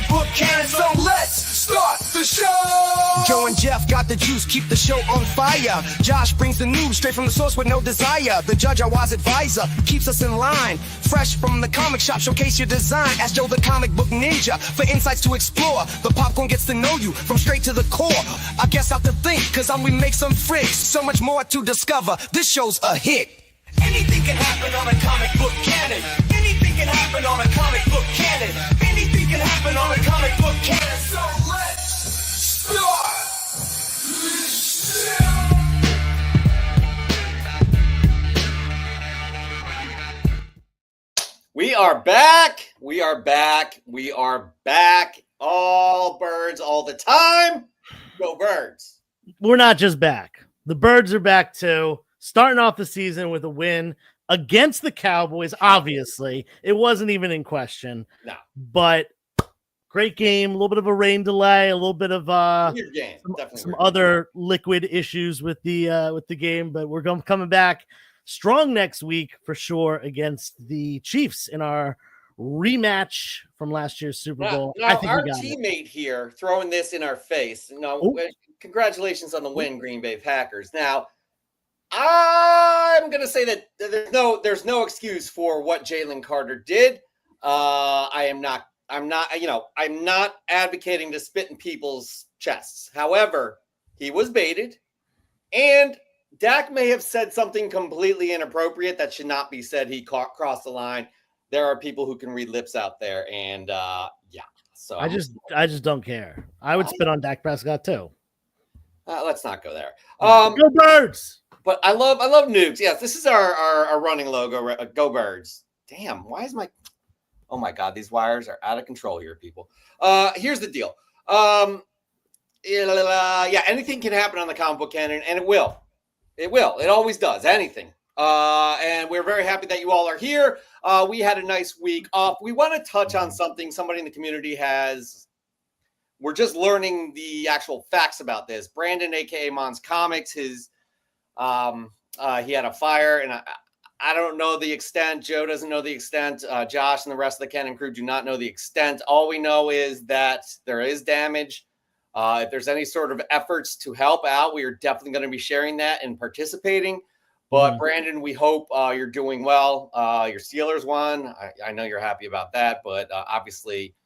comic book canon, so let's start the show. Joe and Jeff got the juice, keep the show on fire. Josh brings the news straight from the source with no desire. The judge, our wise advisor, keeps us in line. Fresh from the comic shop, showcase your design. Ask Joe the comic book ninja for insights to explore. The popcorn gets to know you from straight to the core. I guess out to think, cause we make some freaks. So much more to discover, this show's a hit. Anything can happen on a comic book canon. Anything can happen on a comic book canon. Anything can happen on a comic book canon. So let's start this show. We are back. We are back. We are back. All birds all the time. Go Birds. We're not just back. The Birds are back too. Starting off the season with a win against the Cowboys. Obviously, it wasn't even in question. No. But great game. A little bit of a rain delay. A little bit of Weird game. some other liquid issues with the game. But we're coming back strong next week for sure against the Chiefs in our rematch from last year's Super Bowl. Now, I think our we got teammate here throwing this in our face. Congratulations on the win, Green Bay Packers. Now, I'm going to say that there's no excuse for what Jalen Carter did. I'm not advocating to spit in people's chests. However, he was baited, and Dak may have said something completely inappropriate that should not be said. He crossed the line. There are people who can read lips out there, and So I just don't care. I would spit on Dak Prescott too. Let's not go there. Go Birds! But I love nukes. Yes, this is our running logo. Go Birds. Damn, why is oh my God, these wires are out of control here, people. Here's the deal. Anything can happen on the comic book canon, and it will. It will. It always does. Anything. And we're very happy that you all are here. We had a nice week off. We want to touch on something somebody in the community has. We're just learning the actual facts about this. Brandon, aka Mons Comics, he had a fire, and I don't know the extent. Joe doesn't know the extent. Josh and the rest of the Canon crew do not know the extent. All we know is that there is damage. If there's any sort of efforts to help out, we are definitely going to be sharing that and participating. But Brandon, we hope you're doing well. Your Steelers won. I know you're happy about that, but obviously,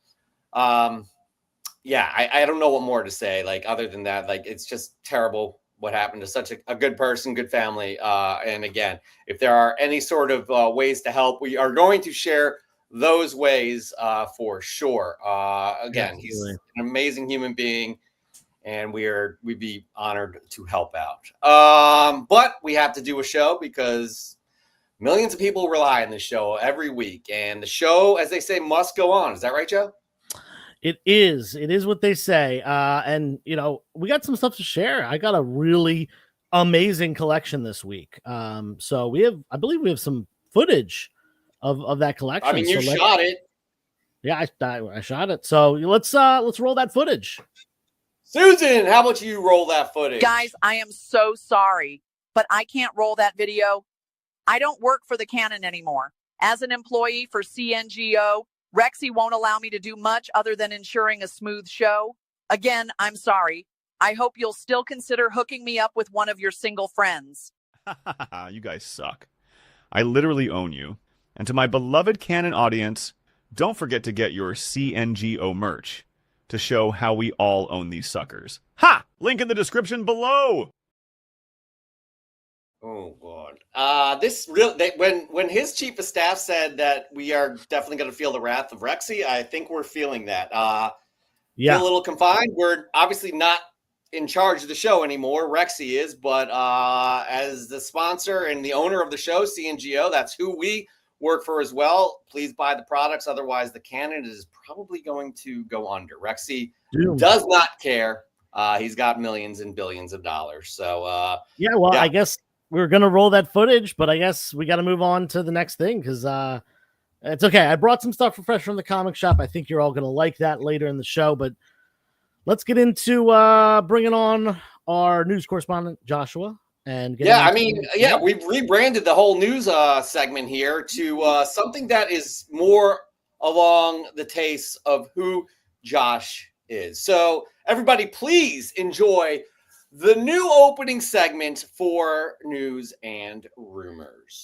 I don't know what more to say. Like other than that, like it's just terrible what happened to such a good person, good family. And again, if there are any sort of ways to help, we are going to share those ways for sure. Again, he's an amazing human being, and we'd be honored to help out. But we have to do a show because millions of people rely on this show every week, and the show, as they say, must go on. Is that right, Joe? It is what they say. And we got some stuff to share. I got a really amazing collection this week. So I believe we have some footage of that collection. I mean, you shot it. Yeah, I shot it. So let's roll that footage. Susan, how about you roll that footage? Guys, I am so sorry, but I can't roll that video. I don't work for the Canon anymore. As an employee for CNGO, Rexy won't allow me to do much other than ensuring a smooth show. Again, I'm sorry. I hope you'll still consider hooking me up with one of your single friends. You guys suck. I literally own you. And to my beloved Canon audience, don't forget to get your CNGO merch to show how we all own these suckers. Ha! Link in the description below. Oh God! When his chief of staff said that we are definitely going to feel the wrath of Rexy, I think we're feeling that. Feel a little confined. We're obviously not in charge of the show anymore. Rexy is, but as the sponsor and the owner of the show, CNGO, that's who we work for as well. Please buy the products, otherwise the Canon is probably going to go under. Rexy does not care. He's got millions and billions of dollars. So I guess we're gonna roll that footage, but I guess we got to move on to the next thing because it's okay. I brought some stuff for fresh from the comic shop. I think you're all gonna like that later in the show. But let's get into bringing on our news correspondent Joshua. And we've rebranded the whole news segment here to something that is more along the taste of who Josh is. So everybody, please enjoy the new opening segment for news and rumors.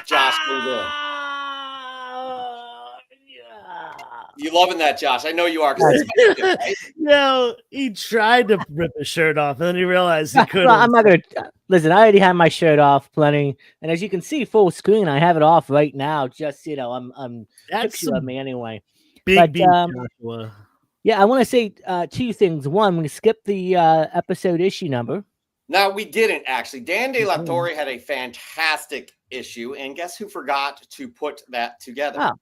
Josh, what are you doing? You loving that, Josh? I know you are. Right? No, he tried to rip his shirt off, and then he realized he couldn't. Well, I'm not gonna listen. I already have my shirt off plenty, and as you can see, full screen. I have it off right now. Just I'm That's picture of me anyway. big beat, Joshua. Yeah, I want to say two things. One, we skipped the episode issue number. No, we didn't actually. Dan De La Torre had a fantastic issue, and guess who forgot to put that together? Oh.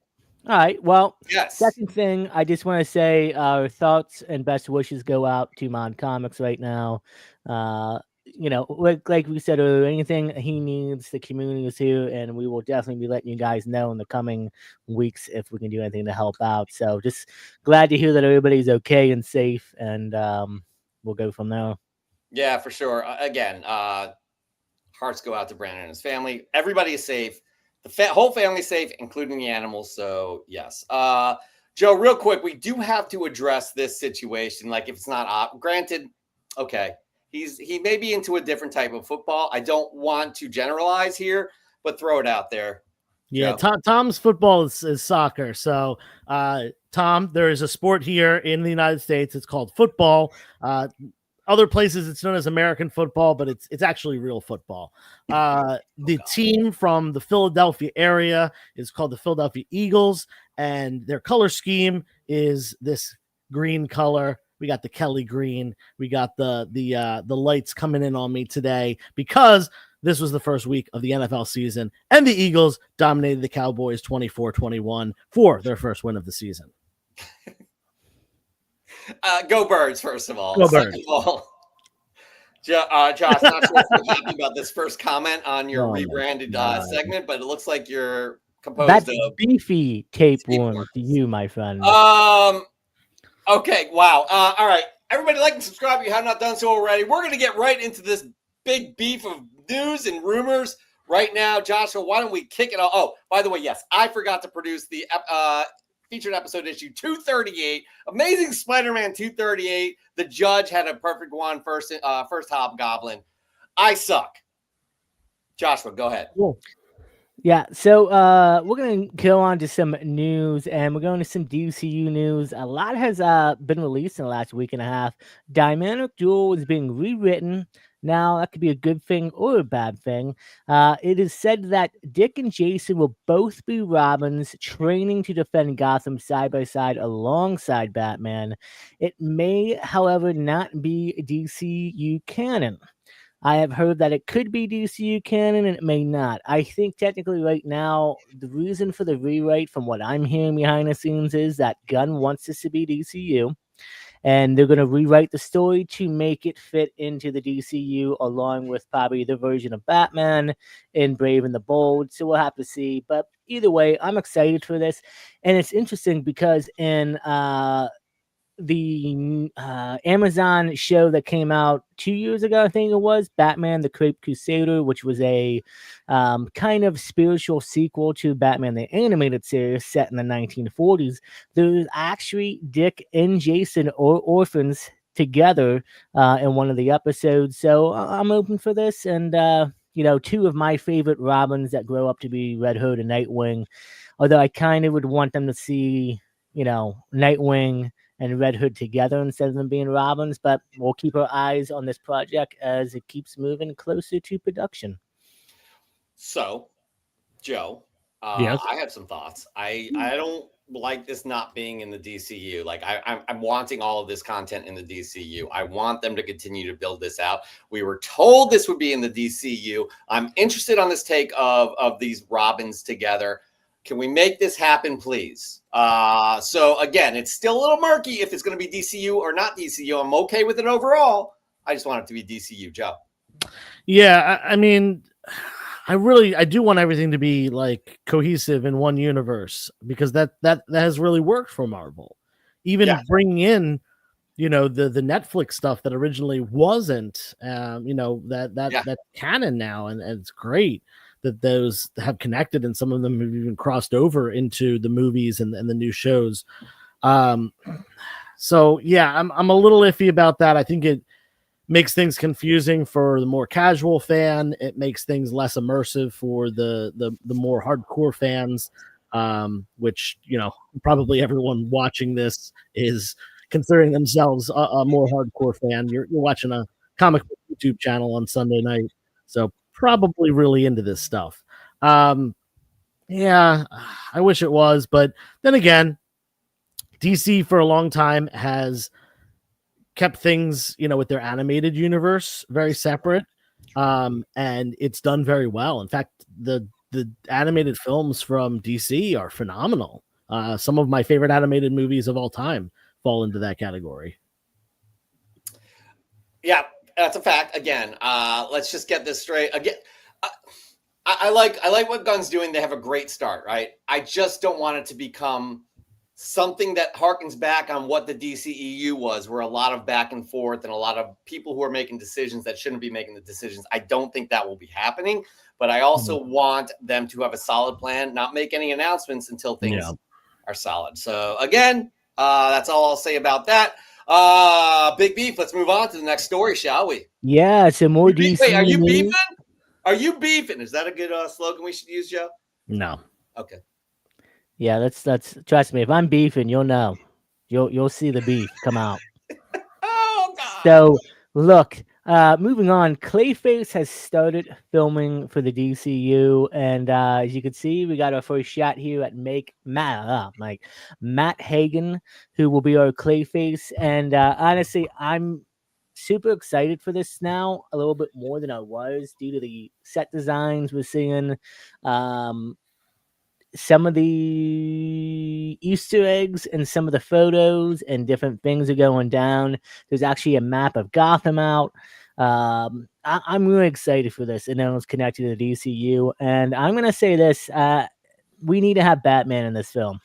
All right. Well, yes. Second thing, I just want to say our thoughts and best wishes go out to Mon Comics right now. Like we said earlier, anything he needs, the community is here, and we will definitely be letting you guys know in the coming weeks if we can do anything to help out. So just glad to hear that everybody's okay and safe, and we'll go from there. Yeah, for sure. Again, hearts go out to Brandon and his family. Everybody is safe. The whole family's safe, including the animals. So, yes. Joe, real quick, we do have to address this situation. Like, if it's not granted, okay, he may be into a different type of football. I don't want to generalize here, but throw it out there. Yeah, Tom's football is soccer. So, Tom, there is a sport here in the United States. It's called football. Other places it's known as American football, but it's actually real football. The team from the Philadelphia area is called the Philadelphia Eagles, and their color scheme is this green color. We got the Kelly green. We got the lights coming in on me today because this was the first week of the NFL season, and the Eagles dominated the Cowboys 24-21 for their first win of the season. Go Birds, first of all. Go Birds. Second of all, Josh, not sure if you're happy about this first comment on your rebranded segment, but it looks like you're composed That's of beefy tape one to you, my friend. Okay, wow. All right. Everybody like and subscribe if you have not done so already. We're going to get right into this big beef of news and rumors right now. Joshua, why don't we kick it off? Oh, by the way, yes, I forgot to produce the featured episode issue 238, Amazing Spider-Man 238. The Judge had a perfect one, first Hobgoblin. I suck. Joshua, go ahead. Cool. Yeah, so we're going to go on to some news, and we're going to some DCU news. A lot has been released in the last week and a half. Dynamic Duel is being rewritten. Now, that could be a good thing or a bad thing. It is said that Dick and Jason will both be Robins training to defend Gotham side by side alongside Batman. It may, however, not be DCU canon. I have heard that it could be DCU canon and it may not. I think technically right now, the reason for the rewrite from what I'm hearing behind the scenes is that Gunn wants this to be DCU. And they're going to rewrite the story to make it fit into the DCU along with probably the version of Batman in Brave and the Bold. So we'll have to see. But either way, I'm excited for this. And it's interesting because in the Amazon show that came out 2 years ago, I think it was, Batman the Cape Crusader, which was a kind of spiritual sequel to Batman the Animated Series set in the 1940s. There's actually Dick and Jason or orphans together in one of the episodes. So I'm open for this. And, two of my favorite Robins that grow up to be Red Hood and Nightwing, although I kind of would want them to see, Nightwing and Red Hood together instead of them being Robins, but we'll keep our eyes on this project as it keeps moving closer to production. So, Joe, yes. I have some thoughts. I don't like this not being in the DCU. Like I'm wanting all of this content in the DCU. I want them to continue to build this out. We were told this would be in the DCU. I'm interested on this take of these Robins together. Can we make this happen, please? So again, it's still a little murky if it's going to be DCU or not DCU. I'm okay with it overall. I just want it to be DCU, Joe. Yeah, I mean, I do want everything to be like cohesive in one universe because that has really worked for Marvel. even bringing in, you know, the Netflix stuff that originally wasn't, you know, that canon now, and it's great that those have connected, and some of them have even crossed over into the movies and the new shows. So yeah, I'm a little iffy about that. I think it makes things confusing for the more casual fan. It makes things less immersive for the more hardcore fans, which, you know, probably everyone watching this is considering themselves a more hardcore fan. You're watching a comic book YouTube channel on Sunday night, so probably really into this stuff. Yeah, I wish it was, but then again, DC for a long time has kept things, you know, with their animated universe very separate, and it's done very well. In fact, the animated films from DC are phenomenal. Some of my favorite animated movies of all time fall into that category. Yeah, that's a fact. Again, let's just get this straight. Again, I like what Gunn's doing. They have a great start, right? I just don't want it to become something that harkens back on what the DCEU was, where a lot of back and forth and a lot of people who are making decisions that shouldn't be making the decisions. I don't think that will be happening, but I also want them to have a solid plan, not make any announcements until things are solid. So again, that's all I'll say about that. Big Beef, let's move on to the next story, shall we? Yeah, some more DC. Wait, are you beefing? Are you beefing? Is that a good slogan we should use, Joe? No. Okay. Yeah, that's trust me. If I'm beefing, you'll know. You'll see the beef come out. Oh God. So look, moving on. Clayface has started filming for the DCU, and as you can see, we got our first shot here at Matt Hagen, who will be our Clayface. And honestly, I'm super excited for this now, a little bit more than I was, due to the set designs we're seeing. Some of the Easter eggs and some of the photos and different things are going down. There's actually a map of Gotham out. I'm really excited for this, and then it's connected to the DCU. And I'm going to say this, we need to have Batman in this film.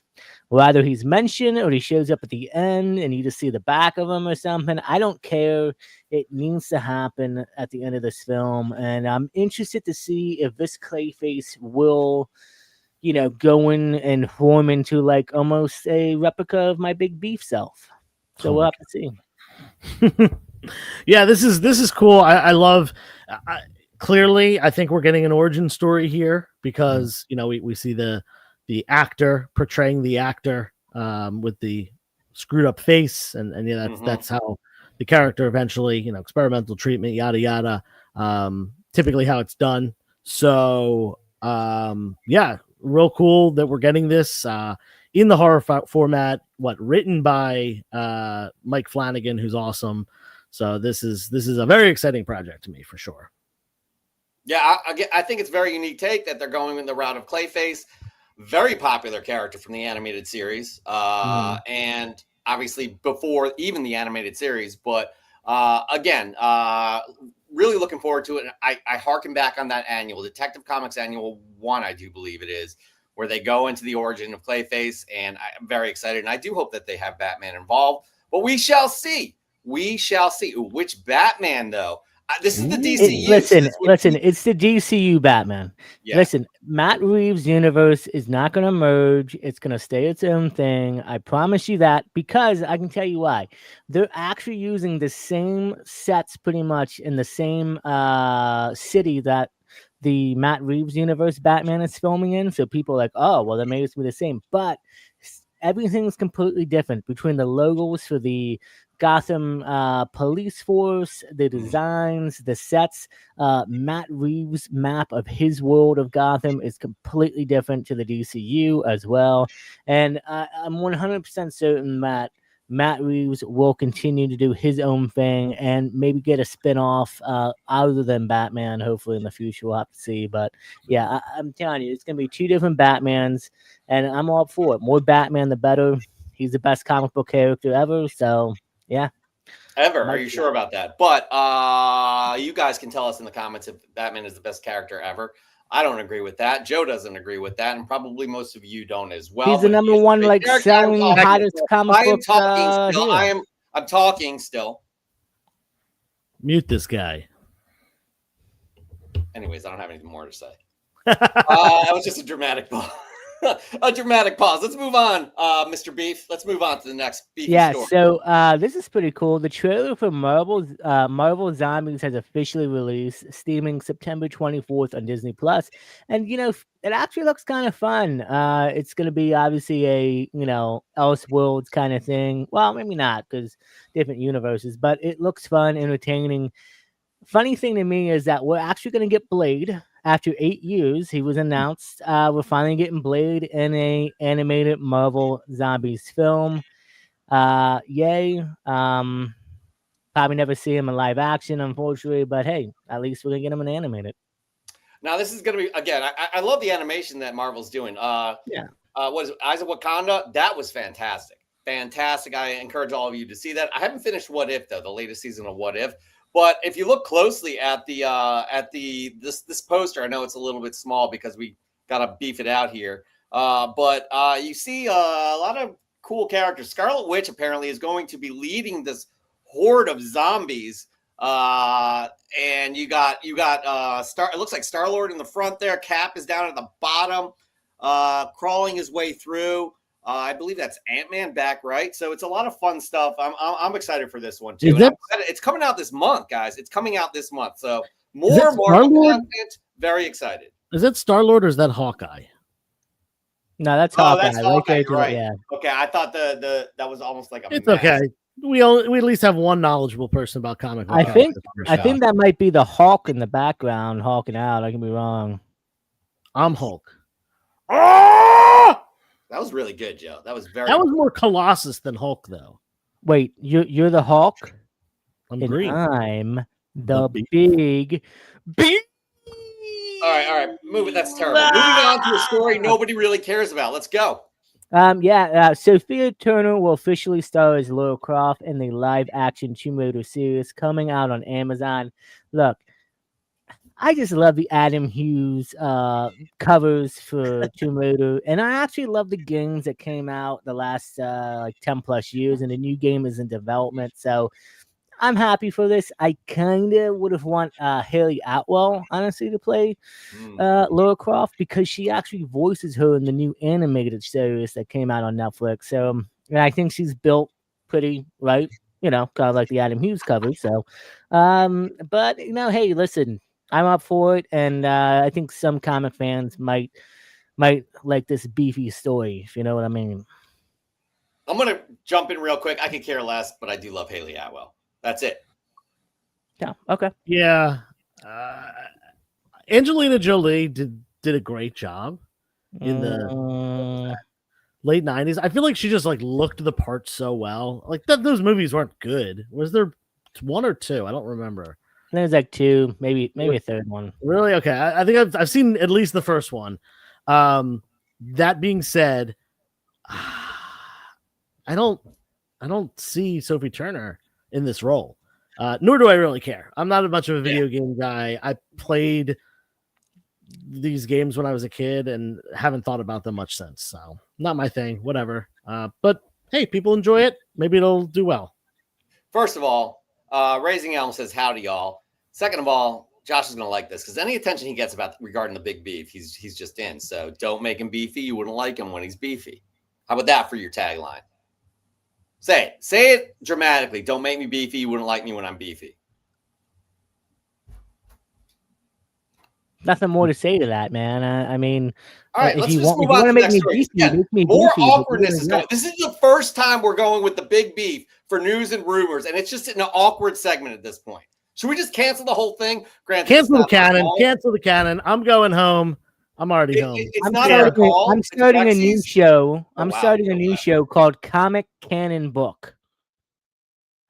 Whether he's mentioned or he shows up at the end and you just see the back of him or something, I don't care. It needs to happen at the end of this film. And I'm interested to see if this Clayface will, you know, go in and form into like almost a replica of my Big Beef self. So we'll have to see. Yeah, this is cool. I love. Clearly, I think we're getting an origin story here because you know we see the actor portraying the actor with the screwed up face, and yeah, that's how the character eventually, you know, experimental treatment, yada yada. Typically, how it's done. So yeah. Real cool that we're getting this in the horror format. Written by Mike Flanagan, who's awesome. So this is a very exciting project to me for sure. Yeah, I think it's a very unique take that they're going in the route of Clayface, very popular character from the animated series, and obviously before even the animated series. But again, really looking forward to it. I harken back on that annual Detective Comics Annual 1, I do believe it is, where they go into the origin of Clayface, and I'm very excited. And I do hope that they have Batman involved, but we shall see. We shall see. Ooh, which Batman, though? This is the DCU. Listen, it's the DCU Batman. Yeah. Listen, Matt Reeves' universe is not going to merge. It's going to stay its own thing. I promise you that, because I can tell you why. They're actually using the same sets pretty much in the same city that the Matt Reeves universe Batman is filming in. So people are like, oh, well, that may be the same. But everything's completely different between the logos for the Gotham police force, the designs, the sets. Matt Reeves' map of his world of Gotham is completely different to the DCU as well. And I'm 100% certain that Matt Reeves will continue to do his own thing and maybe get a spin-off other than Batman, hopefully in the future. We'll have to see. But yeah, I'm telling you, it's going to be two different Batmans, and I'm all for it. More Batman, the better. He's the best comic book character ever, so yeah. Ever. Are you sure about that? But you guys can tell us in the comments if Batman is the best character ever. I don't agree with that. Joe doesn't agree with that, and probably most of you don't as well. He's the But number here's the one big like character selling I'm talking hottest still. comic I am book. talking still. Hero. I'm talking still. Mute this guy. Anyways, I don't have anything more to say. That was just a dramatic pause. A dramatic pause. Let's move on, Mr. Beef. Let's move on to the next beefy story. So this is pretty cool. The trailer for Marvel Zombies has officially released, streaming September 24th on Disney Plus. And it actually looks kind of fun. It's gonna be obviously a Elseworlds kind of thing. Well, maybe not, because different universes, but it looks fun, entertaining. Funny thing to me is that we're actually gonna get Blade. After 8 years, he was announced. We're finally getting Blade in a animated Marvel Zombies film. Yay. Probably never see him in live action, unfortunately, but hey, at least we're gonna get him in animated. Now this is gonna be again. I love the animation that Marvel's doing. Was it Eyes of Wakanda? That was fantastic. Fantastic. I encourage all of you to see that. I haven't finished What If though, the latest season of What If. But if you look closely at this poster, I know it's a little bit small because we gotta beef it out here. But you see a lot of cool characters. Scarlet Witch apparently is going to be leading this horde of zombies. And you got Star. It looks like Star-Lord in the front there. Cap is down at the bottom, crawling his way through. I believe that's Ant-Man back, right? So it's a lot of fun stuff. I'm excited for this one too. It's coming out this month, guys. It's coming out this month. So more Marvel content. Very excited. Is that Star-Lord or is that Hawkeye? No, that's Hawkeye. That's Hawkeye, right? Yeah. Okay, I thought that was almost like a. It's okay. We at least have one knowledgeable person about comic book. I think that might be the Hulk in the background, hulking out. I can be wrong. I'm Hulk. That was really good, Joe. That was very. That was more Colossus than Hulk, though. Wait, you're the Hulk. I'm and green. I'm the big. All right. Move it. That's terrible. Moving on to a story nobody really cares about. Let's go. Sophia Turner will officially star as Lara Croft in the live-action Tomb Raider series coming out on Amazon. Look, I just love the Adam Hughes covers for Tomb Raider, and I actually love the games that came out the last 10 plus years, and the new game is in development. So I'm happy for this. I kind of would have want Haley Atwell, honestly, to play Lara Croft because she actually voices her in the new animated series that came out on Netflix. So I think she's built pretty right, kind of like the Adam Hughes cover. So, but hey, listen, I'm up for it, and I think some comic fans might like this beefy story, if you know what I mean. I'm gonna jump in real quick. I could care less, but I do love Haley Atwell. That's it. Yeah. Okay. Yeah. Angelina Jolie did a great job in the late 90s. I feel like she just looked the part so well. Those movies weren't good. Was there one or two? I don't remember. I think it was like two, maybe a third one. Really? Okay. I think I've seen at least the first one. That being said, I don't see Sophie Turner in this role. Nor do I really care. I'm not much of a video game guy. I played these games when I was a kid and haven't thought about them much since. So not my thing, whatever. But hey, people enjoy it. Maybe it'll do well. First of all, Raising Elm says howdy, y'all. Second of all, Josh is going to like this because any attention he gets regarding the big beef, he's just in. So don't make him beefy. You wouldn't like him when he's beefy. How about that for your tagline? Say it dramatically. Don't make me beefy. You wouldn't like me when I'm beefy. Nothing more to say to that, man. I mean, all right, let's just move on to the next story. More beefy, awkwardness is going. This is the first time we're going with the big beef for news and rumors, and it's just an awkward segment at this point. Should we just cancel the whole thing? Cancel the canon. Cancel the canon. I'm going home. I'm already home. It's not our call. I'm starting a new show. I'm starting a new show called Comic Canon Book.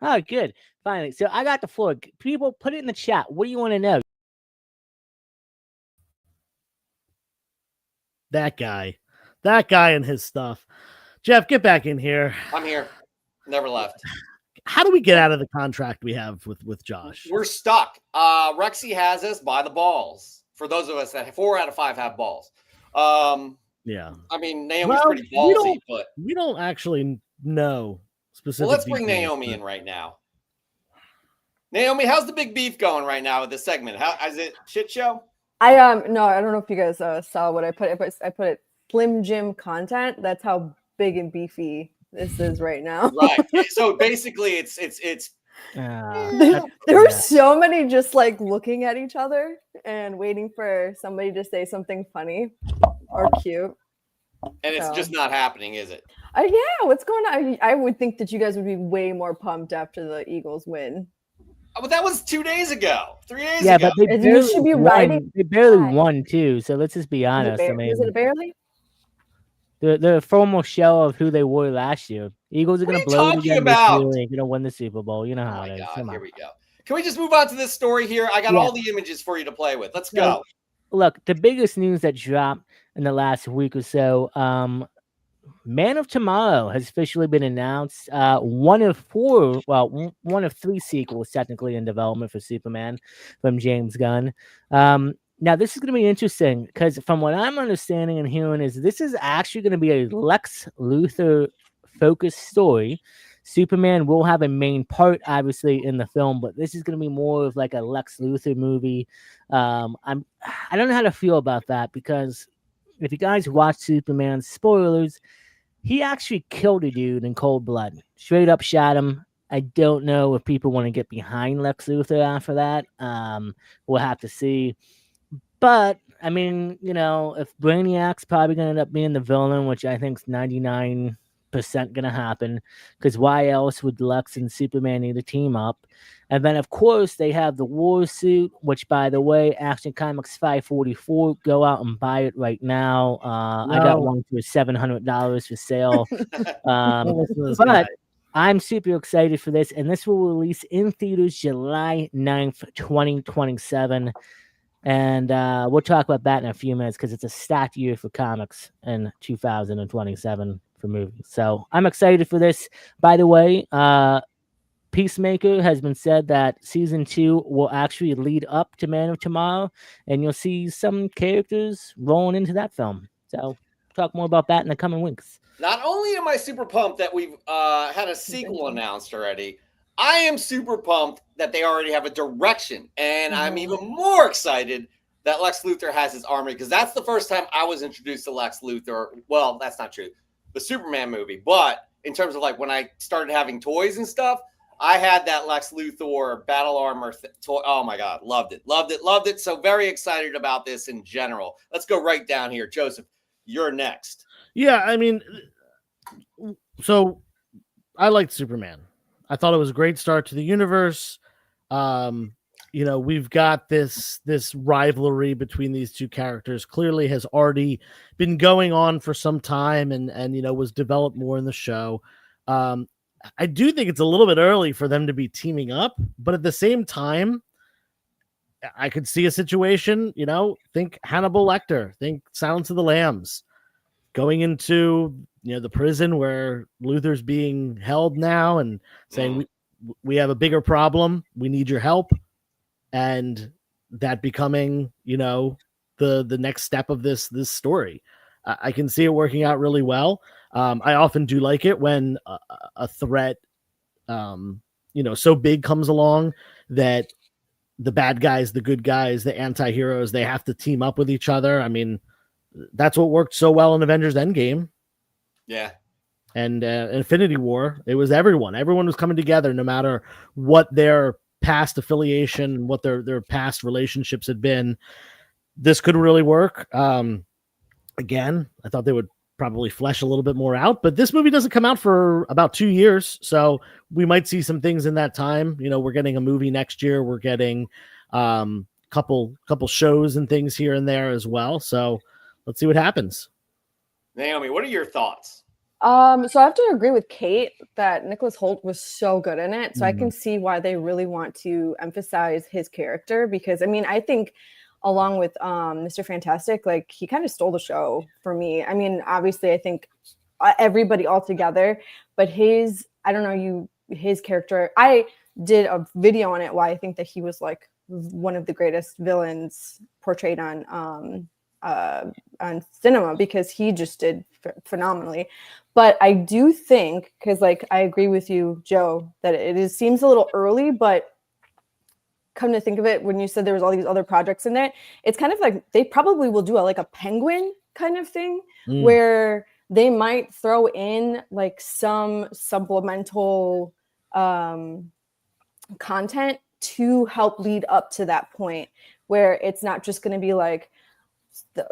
Oh, good. Finally. So I got the floor. People, put it in the chat. What do you want to know? That guy and his stuff. Jeff, get back in here. I'm here. Never left. How do we get out of the contract we have with Josh? We're stuck. Rexy has us by the balls. For those of us that 4 out of 5 have balls. Yeah. I mean, Naomi's pretty ballsy, but we don't actually know specific. Well, let's bring Naomi in right now. Naomi, how's the big beef going right now with this segment? How is it shit show? No, I don't know if you guys saw what I put. I put it Slim Jim content. That's how big and beefy this is right now. Right. So basically, it's. There were so many just like looking at each other and waiting for somebody to say something funny or cute. And it's just not happening, is it? Yeah, what's going on? I would think that you guys would be way more pumped after the Eagles win. But that was 2 days ago, 3 days ago. Yeah, but they barely should be won. They barely won too. So let's just be honest. Was it barely? They're a formal shell of who they were last year. Eagles are going to blow it again this year. They're going to win the Super Bowl. You know how it is. God, here we go. Can we just move on to this story here? I got all the images for you to play with. Let's go. Look, the biggest news that dropped in the last week or so, Man of Tomorrow has officially been announced. One of 3 sequels technically in development for Superman from James Gunn. Now, this is going to be interesting because from what I'm understanding and hearing is this is actually going to be a Lex Luthor focused story. Superman will have a main part, obviously, in the film, but this is going to be more of like a Lex Luthor movie. I don't know how to feel about that because if you guys watch Superman, spoilers, he actually killed a dude in cold blood. Straight up shot him. I don't know if people want to get behind Lex Luthor after that. We'll have to see. But, I mean, if Brainiac's probably going to end up being the villain, which I think is 99% going to happen, because why else would Lex and Superman need to team up? And then, of course, they have the War Suit, which, by the way, Action Comics 544, go out and buy it right now. I got one for $700 for sale. But I'm super excited for this, and this will release in theaters July 9th, 2027. And we'll talk about that in a few minutes because it's a stacked year for comics in 2027 for movies. So I'm excited for this. By the way, Peacemaker has been said that season 2 will actually lead up to Man of Tomorrow, and you'll see some characters rolling into that film. So talk more about that in the coming weeks. Not only am I super pumped that we've had a sequel announced already, I am super pumped that they already have a direction. And I'm even more excited that Lex Luthor has his army because that's the first time I was introduced to Lex Luthor. Well, that's not true. The Superman movie. But in terms of like when I started having toys and stuff, I had that Lex Luthor battle armor toy. Oh my God. Loved it. So very excited about this in general. Let's go right down here. Joseph, you're next. Yeah, I mean, so I liked Superman. I thought it was a great start to the universe. We've got this rivalry between these two characters clearly has already been going on for some time and was developed more in the show. I do think it's a little bit early for them to be teaming up, but at the same time, I could see a situation, think Hannibal Lecter, think Silence of the Lambs, going into the prison where Luthor's being held now and saying we have a bigger problem, we need your help, and that becoming the next step of this story. I can see it working out really well. I often do like it when a threat so big comes along that the bad guys, the good guys, the anti-heroes, they have to team up with each other. I mean, that's what worked so well in Avengers Endgame. Yeah. And Infinity War, it was everyone. Everyone was coming together no matter what their past affiliation, what their past relationships had been. This could really work. Again, I thought they would probably flesh a little bit more out, but this movie doesn't come out for about 2 years. So we might see some things in that time. We're getting a movie next year. We're getting couple shows and things here and there as well. So let's see what happens. Naomi, what are your thoughts? So I have to agree with Kate that Nicholas Hoult was so good in it. So I can see why they really want to emphasize his character because, I mean, I think along with Mr. Fantastic, like he kind of stole the show for me. I mean, obviously, I think everybody all together, but his character, I did a video on it why I think that he was like one of the greatest villains portrayed on cinema, because he just did phenomenally. But I do think, because like I agree with you, Joe, that seems a little early, but come to think of it, when you said there was all these other projects in it, it's kind of like they probably will do like a Penguin kind of thing, where they might throw in like some supplemental content to help lead up to that point, where it's not just going to be like,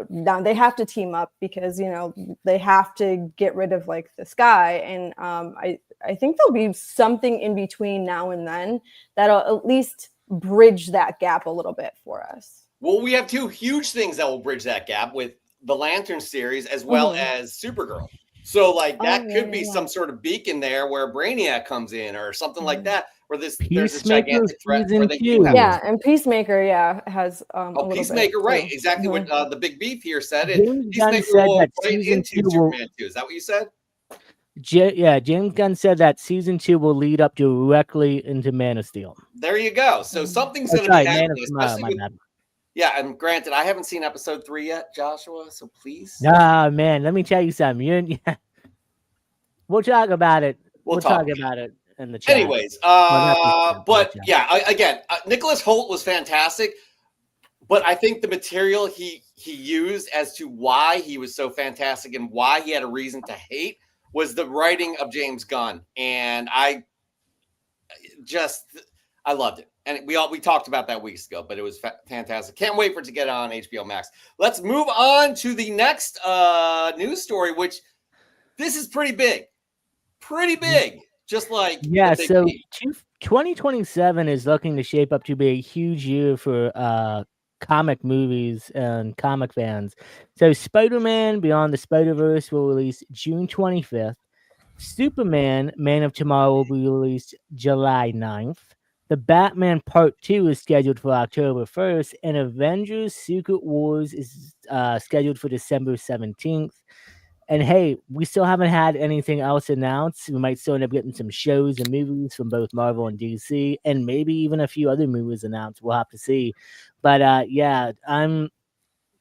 now they have to team up because, you know, they have to get rid of like this guy. And I think there'll be something in between now and then that'll at least bridge that gap a little bit for us. Well, we have two huge things that will bridge that gap with the Lantern series as well as Supergirl. So like that could be some sort of beacon there where Brainiac comes in or something like that, where there's a gigantic threat where they do have and Peacemaker has Peacemaker, right? Exactly what the Big Beef here said. James Gunn Peacemaker said will that play season into 2 Superman 2. Is that what you said? James Gunn said that season 2 will lead up directly into Man of Steel. There you go. So something's going to be happening, especially with, and granted, I haven't seen episode 3 yet, Joshua. So please. Man, let me tell you something. We'll talk about it. We'll talk about it in the chat. Anyways, again, Nicholas Hoult was fantastic, but I think the material he used as to why he was so fantastic and why he had a reason to hate was the writing of James Gunn, and I loved it. And we talked about that weeks ago, but it was fantastic. Can't wait for it to get on HBO Max. Let's move on to the next news story, which this is pretty big. Just like so 2027 is looking to shape up to be a huge year for comic movies and comic fans. So Spider-Man Beyond the Spider-Verse will release June 25th. Superman Man of Tomorrow will be released July 9th. The Batman Part 2 is scheduled for October 1st, and Avengers Secret Wars is scheduled for December 17th. And hey, we still haven't had anything else announced. We might still end up getting some shows and movies from both Marvel and DC, and maybe even a few other movies announced. We'll have to see. But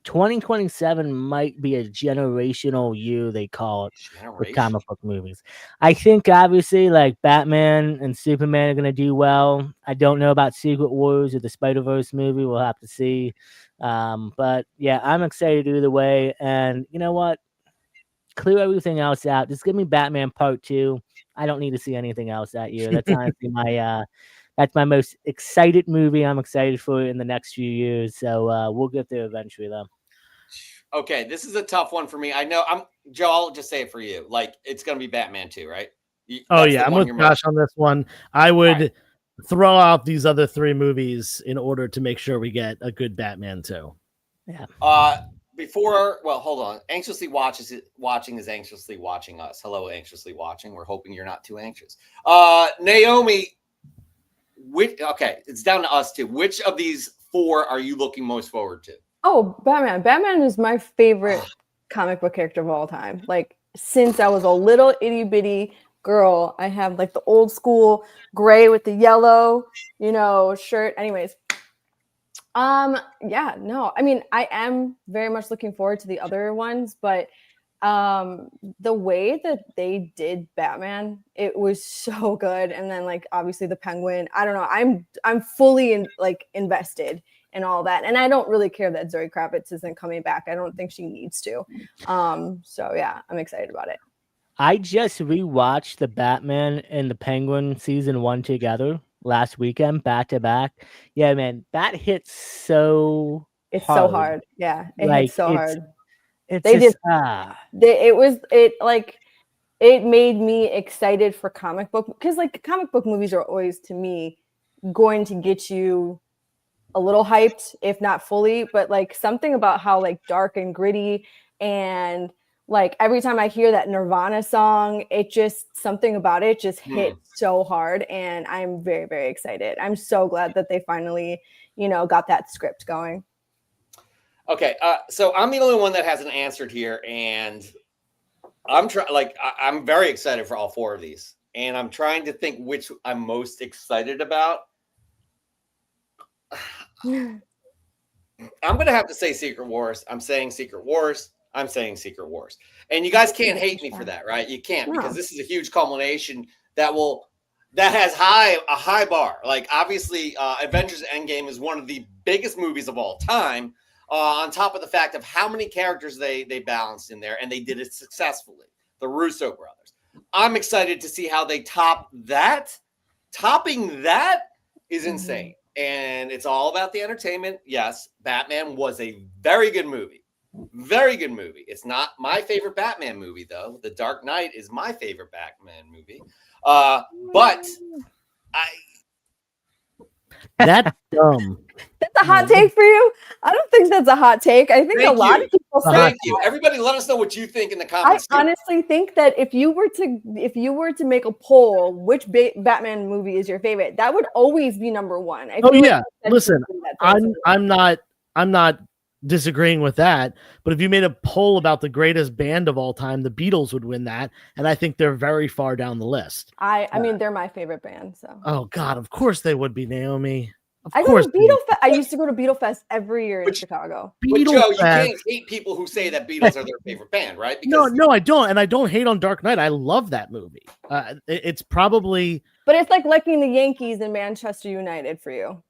2027 might be a generational year, they call it, for comic book movies. I think obviously like Batman and Superman are going to do well. I don't know about Secret Wars or the Spider-Verse movie. We'll have to see. But yeah, I'm excited either way. And you know what? Clear everything else out. Just give me Batman Part 2. I don't need to see anything else that year. That's honestly that's my most excited movie. I'm excited for it in the next few years. So we'll get there eventually, though. Okay, this is a tough one for me. I know Joe, I'll just say it for you. Like, it's gonna be Batman 2, right? I'm with Josh on this one. I would throw out these other 3 movies in order to make sure we get a good Batman 2. Yeah. Hold on. Anxiously watching is anxiously watching us. Hello, anxiously watching. We're hoping you're not too anxious. Naomi, it's down to us two. Which of these 4 are you looking most forward to? Oh, Batman. Batman is my favorite comic book character of all time. Like, since I was a little itty bitty girl, I have like the old school gray with the yellow, shirt. Anyways. I mean, I am very much looking forward to the other ones, but the way that they did Batman, it was so good. And then like obviously the Penguin, I don't know, I'm fully invested in all that, and I don't really care that Zoe Kravitz isn't coming back. I don't think she needs to. So yeah, I'm excited about it. I just rewatched the Batman and the Penguin season 1 together last weekend, back to back. Yeah, man, that hits so it's hard. So hard. Yeah, it hits so hard. It made me excited for comic book, because like comic book movies are always, to me, going to get you a little hyped, if not fully, but like something about how like dark and gritty, and like every time I hear that Nirvana song, something about it just hit so hard, and I'm very, very excited. I'm so glad that they finally, got that script going. Okay, so I'm the only one that hasn't answered here, and I'm very excited for all 4 of these, and I'm trying to think which I'm most excited about. I'm going to have to say Secret Wars. I'm saying Secret Wars. I'm saying Secret Wars. And you guys can't hate me for that, right? You can't, because this is a huge culmination that has a high bar. Like, obviously, Avengers Endgame is one of the biggest movies of all time, on top of the fact of how many characters they balanced in there, and they did it successfully. The Russo brothers. I'm excited to see how they top that. Topping that is insane. And it's all about the entertainment. Yes, Batman was a very good movie. Very good movie. It's not my favorite Batman movie, though. The Dark Knight is my favorite Batman movie. But that's dumb. That's a hot take for you? I don't think that's a hot take. I think a lot of people say Thank you. Everybody, let us know what you think in the comments. I honestly think that if you were to make a poll, which Batman movie is your favorite, that would always be number one. Listen, I'm not disagreeing with that, but if you made a poll about the greatest band of all time, the Beatles would win that, and I think they're very far down the list. I mean, they're my favorite band. So. Oh God, of course they would be, Naomi. I used to go to Beatle Fest every year in Chicago. But Joe, you can't hate people who say that Beatles are their favorite band, right? Because no, I don't, and I don't hate on Dark Knight. I love that movie. It's probably, but it's like liking the Yankees and Manchester United for you.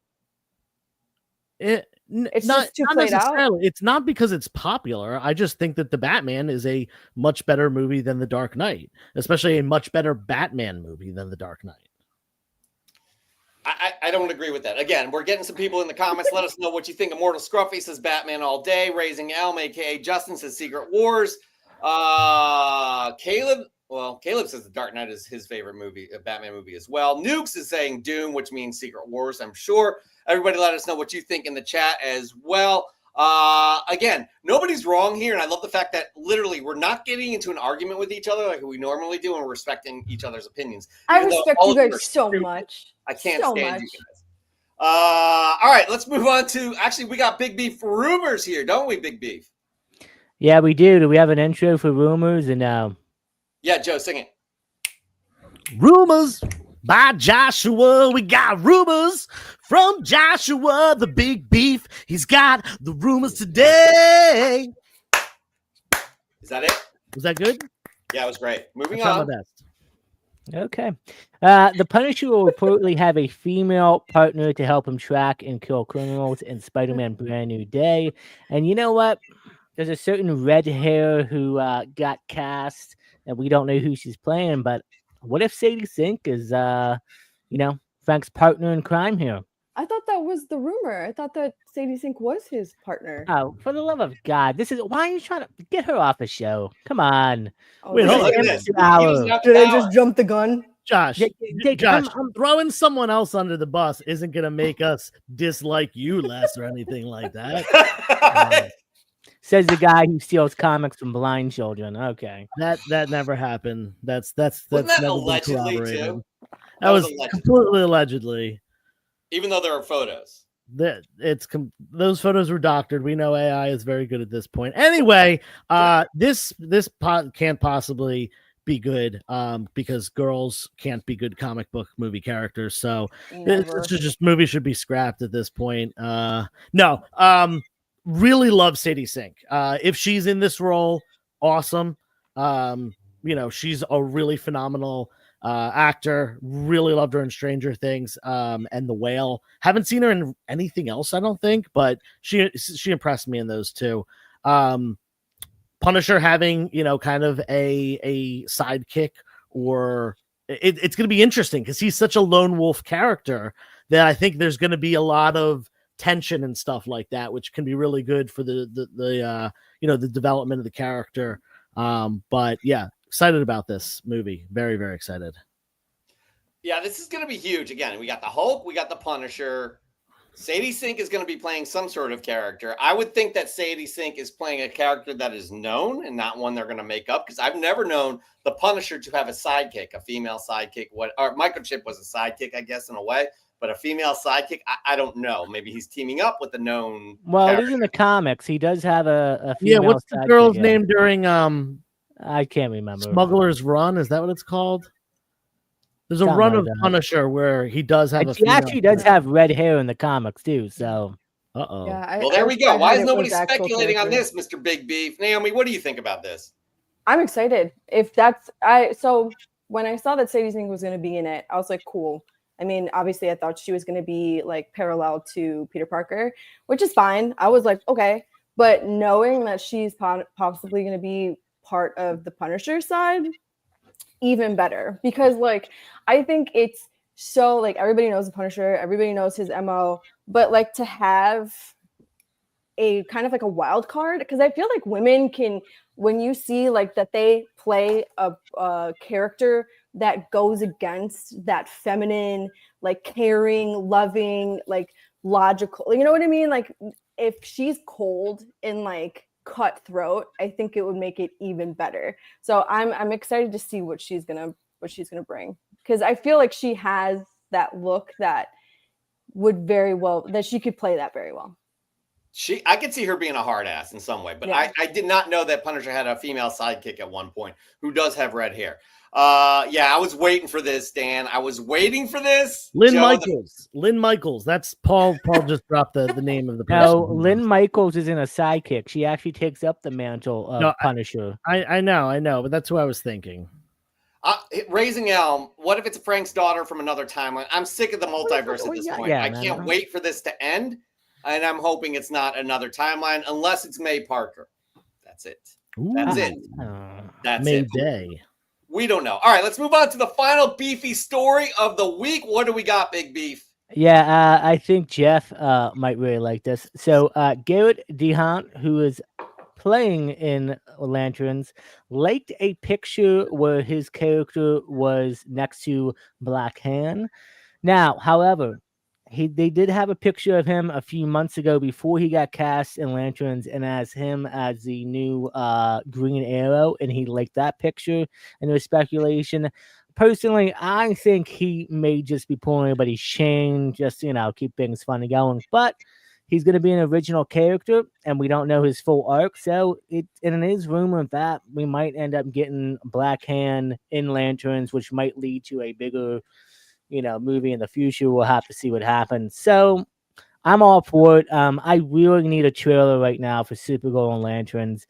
It's not just too played out. It's not because it's popular. I just think that the Batman is a much better movie than the Dark Knight, especially a much better Batman movie than the Dark Knight. I don't agree with that. Again, we're getting some people in the comments. Let us know what you think. Immortal Scruffy says Batman all day. Raising Elm, aka Justin, says Secret Wars. Caleb says the Dark Knight is his favorite movie, a Batman movie as well. Nukes is saying Doom, which means Secret Wars, I'm sure. Everybody let us know what you think in the chat as well. Again, nobody's wrong here, and I love the fact that literally we're not getting into an argument with each other like we normally do, and we're respecting each other's opinions. I respect you guys so much. I can't stand you guys. All right, let's move on to, actually, we got Big Beef rumors here, don't we, Big Beef? Yeah, we do. Do we have an intro for rumors? And yeah, Joe, sing it. Rumors by Joshua. We got rumors from Joshua, the Big Beef. He's got the rumors today. Is that it? Was that good? Yeah, it was great. Moving on. My best. Okay. The Punisher will reportedly have a female partner to help him track and kill criminals in Spider-Man Brand New Day. And you know what? There's a certain red hair who got cast, and we don't know who she's playing, but what if Sadie Sink is, Frank's partner in crime here? I thought that was the rumor. I thought that Sadie Sink was his partner. Oh, for the love of God. Why are you trying to get her off the show? Come on. Wait, hold on. Did I just jump the gun? Josh, I'm throwing someone else under the bus isn't going to make us dislike you less or anything like that. Says the guy who steals comics from blind children. Okay. That never happened. That's Wasn't that never allegedly been corroborated. too? That was completely allegedly. Even though there are photos. Those photos were doctored. We know AI is very good at this point. Anyway, this can't possibly be good because girls can't be good comic book movie characters. So this movie should be scrapped at this point. Really love Sadie Sink. If she's in this role, awesome. She's a really phenomenal actor. Really loved her in Stranger Things and The Whale. Haven't seen her in anything else, I don't think, but she impressed me in those two. Punisher having kind of a sidekick, or it's going to be interesting because he's such a lone wolf character that I think there's going to be a lot of tension and stuff like that, which can be really good for the development of the character. But yeah, excited about this movie. Very, very excited. Yeah, this is going to be huge. Again, we got the Hulk, we got the Punisher. Sadie Sink is going to be playing some sort of character. I would think that Sadie Sink is playing a character that is known and not one they're going to make up, because I've never known the Punisher to have a sidekick, a female sidekick. Or Microchip was a sidekick, I guess, in a way. But a female sidekick, I don't know. Maybe he's teaming up with a known. Well, it is in the comics. He does have a female. Yeah, what's the girl's name during I can't remember. Smuggler's Run? Is that what it's called? There's a run of Punisher where he does have She actually does have red hair in the comics too. So Uh-oh. Yeah, Well, there we go. I Why heard is it nobody was actual speculating on character. this, Mr. Big Beef? Naomi, what do you think about this? I'm excited. So when I saw that Sadie Sink was going to be in it, I was like, cool. I mean, obviously, I thought she was going to be like parallel to Peter Parker, which is fine. I was like, okay, but knowing that she's possibly going to be part of the Punisher side, even better, because like I think it's so like everybody knows the Punisher, everybody knows his MO, but like to have a kind of like a wild card, because I feel like women can, when you see like that they play a character that goes against that feminine, like caring, loving, like logical, you know what I mean? Like if she's cold and like cutthroat, I think it would make it even better. So I'm excited to see what she's gonna bring, because I feel like she has that look that would very well, that she could play that very well. I could see her being a hard ass in some way, but Yeah. I did not know that Punisher had a female sidekick at one point who does have red hair. Yeah, I was waiting for this, Dan. I was waiting for this. Lynn Joe, Michaels. Lynn Michaels. That's Paul. Paul just dropped the name of the person. No, Lynn Michaels isn't a sidekick. She actually takes up the mantle of No, Punisher. I know, but that's who I was thinking. Raising Elm, what if it's Frank's daughter from another timeline? I'm sick of the multiverse at this point. Yeah, I man. can't wait for this to end, and I'm hoping it's not another timeline unless it's May Parker. That's it. That's it. That's May it. Day. We don't know. All right, let's move on to the final beefy story of the week. What do we got, Big Beef? Yeah, I think Jeff might really like this. So Garrett DeHaan, who is playing in Lanterns, liked a picture where his character was next to Black Hand. Now, however, they did have a picture of him a few months ago before he got cast in Lanterns, and as him as the new Green Arrow, and he liked that picture, and there was speculation. Personally, I think he may just be pulling everybody's chain, just keep things funny going. But he's going to be an original character, and we don't know his full arc. So it is rumored that we might end up getting Black Hand in Lanterns, which might lead to a bigger, movie in the future. We'll have to see what happens. So I'm all for it. I really need a trailer right now for Supergirl and Lanterns.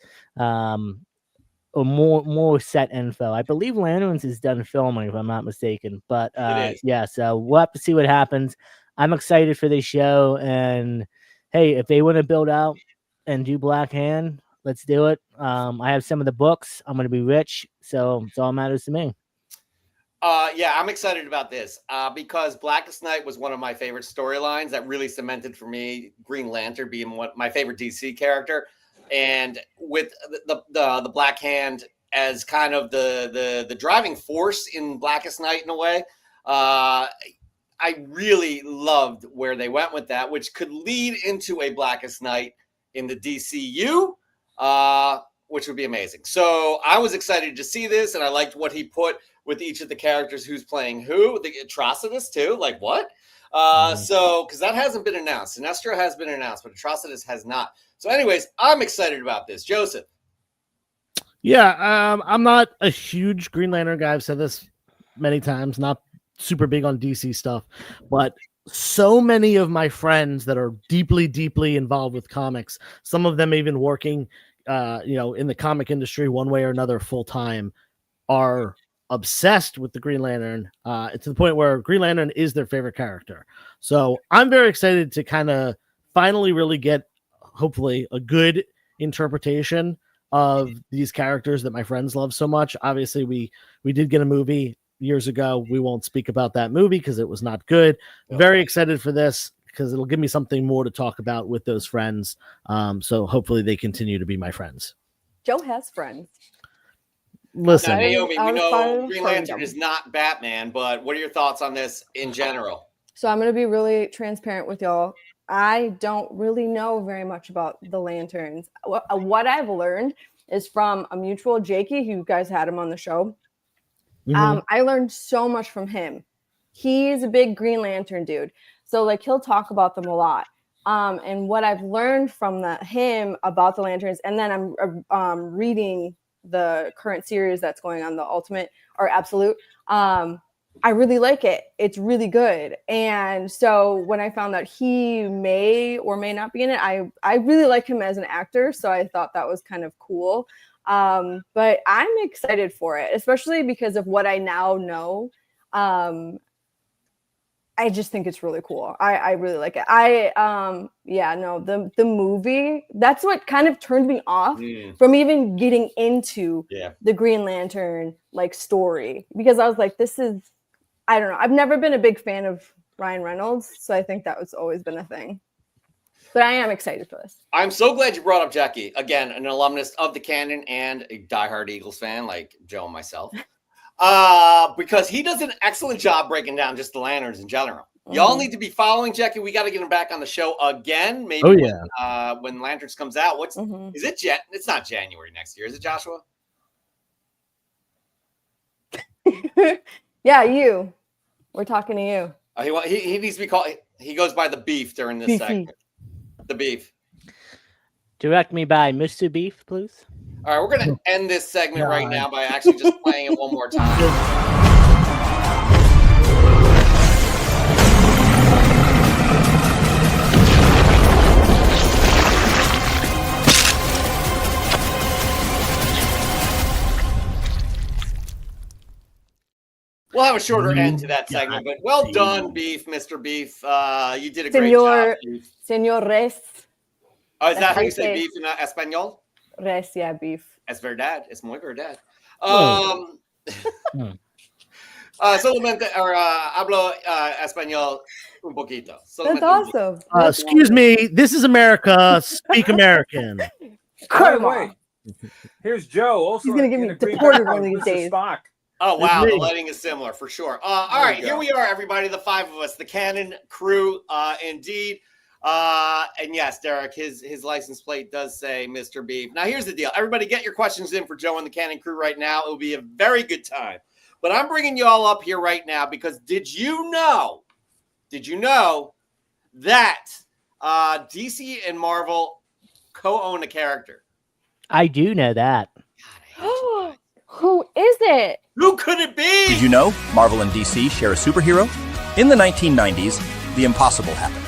Or more set info. I believe Lanterns is done filming, if I'm not mistaken. But yeah, so we'll have to see what happens. I'm excited for this show, and hey, if they want to build out and do Black Hand, let's do it. I have some of the books. I'm going to be rich, so it's all matters to me. Yeah, I'm excited about this because Blackest Night was one of my favorite storylines that really cemented for me Green Lantern being my favorite DC character. And with the Black Hand as kind of the driving force in Blackest Night in a way, I really loved where they went with that, which could lead into a Blackest Night in the DCU, which would be amazing. So I was excited to see this, and I liked what he put with each of the characters, who's playing who, the Atrocitus too. Like what? So because that hasn't been announced. Sinestro has been announced, but Atrocitus has not. So anyways, I'm excited about this. Joseph. Yeah, I'm not a huge Green Lantern guy. I've said this many times, not super big on DC stuff, but so many of my friends that are deeply, deeply involved with comics, some of them even working, in the comic industry one way or another full time, are obsessed with the Green Lantern to the point where Green Lantern is their favorite character. So I'm very excited to kind of finally really get, hopefully, a good interpretation of these characters that my friends love so much. Obviously, we did get a movie years ago. We won't speak about that movie because it was not good. Very excited for this because it'll give me something more to talk about with those friends. So hopefully they continue to be my friends. Joe has friends. Listen, now, Naomi, we know Green Lantern is not Batman, but what are your thoughts on this in general? So I'm going to be really transparent with y'all. I don't really know very much about the Lanterns. What I've learned is from a mutual, Jakey, who you guys had him on the show. Mm-hmm. I learned so much from him. He's a big Green Lantern dude. So like he'll talk about them a lot. And what I've learned from him about the Lanterns, and then I'm reading the current series that's going on, the Ultimate or Absolute. I really like it. It's really good. And so when I found that he may or may not be in it, I really like him as an actor. So I thought that was kind of cool. But I'm excited for it, especially because of what I now know. I just think it's really cool. I really like it. The movie, that's what kind of turned me off from even getting into the Green Lantern like story, because I was like, I don't know. I've never been a big fan of Ryan Reynolds, so I think that was always been a thing. But I am excited for this. I'm so glad you brought up Jackie. Again, an alumnus of the canon and a diehard Eagles fan like Joe and myself. Because he does an excellent job breaking down just the lanterns in general. Y'all need to be following Jackie. We got to get him back on the show again. Maybe when Lanterns comes out. Is it it's not January next year, is it, Joshua? Yeah, you. We're talking to you. He needs to be called. He goes by the Beef during this segment. The Beef. Direct me by Mr. Beef, please. All right, we're going to end this segment right now by actually just playing it one more time. We'll have a shorter end to that segment, but well done, Beef, Mr. Beef. You did a great job. Senor Res. Oh, is that how you say beef in Espanol? Res, yeah, beef. Es verdad. Es muy verdad. Solamente, hablo español un poquito. That's awesome. Excuse me. This is America. Speak American. Come on. Here's Joe. Also, he's going to get me deported one of these days. Spock. Oh, wow. The lighting is similar for sure. All right. Here we are, everybody. The five of us, the Canon crew, indeed. And yes, Derek, his license plate does say Mr. Beef. Now, here's the deal. Everybody get your questions in for Joe and the Canon crew right now. It will be a very good time. But I'm bringing you all up here right now because did you know that DC and Marvel co-own a character? I do know that. God, who is it? Who could it be? Did you know Marvel and DC share a superhero? In the 1990s, the impossible happened.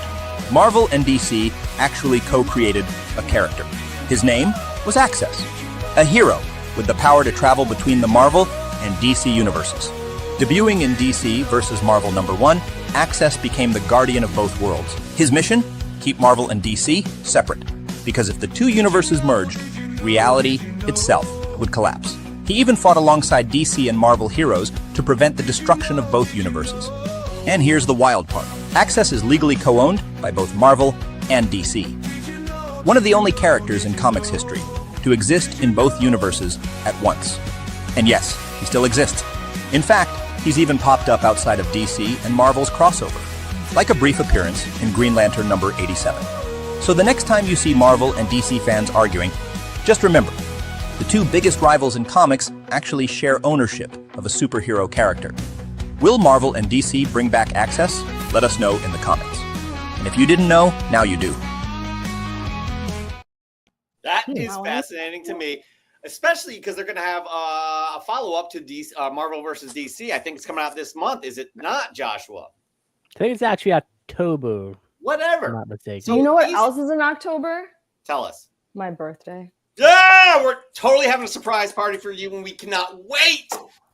Marvel and DC actually co-created a character. His name was Access, a hero with the power to travel between the Marvel and DC universes. Debuting in DC versus Marvel #1, Access became the guardian of both worlds. His mission? Keep Marvel and DC separate, because if the two universes merged, reality itself would collapse. He even fought alongside DC and Marvel heroes to prevent the destruction of both universes. And here's the wild part. Access is legally co-owned by both Marvel and DC. One of the only characters in comics history to exist in both universes at once. And yes, he still exists. In fact, he's even popped up outside of DC and Marvel's crossover, like a brief appearance in Green Lantern number 87. So the next time you see Marvel and DC fans arguing, just remember, the two biggest rivals in comics actually share ownership of a superhero character. Will Marvel and DC bring back Access? Let us know in the comments. And if you didn't know, now you do. That is fascinating to me, especially because they're going to have a follow-up to DC, Marvel versus DC. I think it's coming out this month. Is it not, Joshua? I think it's actually October. Whatever. I'm not mistaken. So you know what else is in October? Tell us. My birthday. Yeah, we're totally having a surprise party for you, and we cannot wait.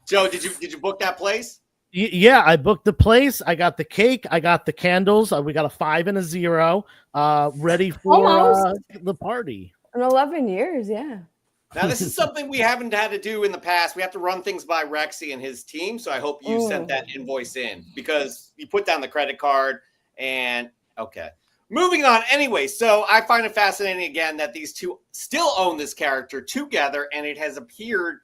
Joe, did you book that place? Yeah, I booked the place. I got the cake. I got the candles. We got a 5 and a 0. Ready for the party. In 11 years, yeah. Now, this is something we haven't had to do in the past. We have to run things by Rexy and his team. So I hope you sent that invoice in because you put down the credit card and okay. Moving on. Anyway, so I find it fascinating again that these two still own this character together, and it has appeared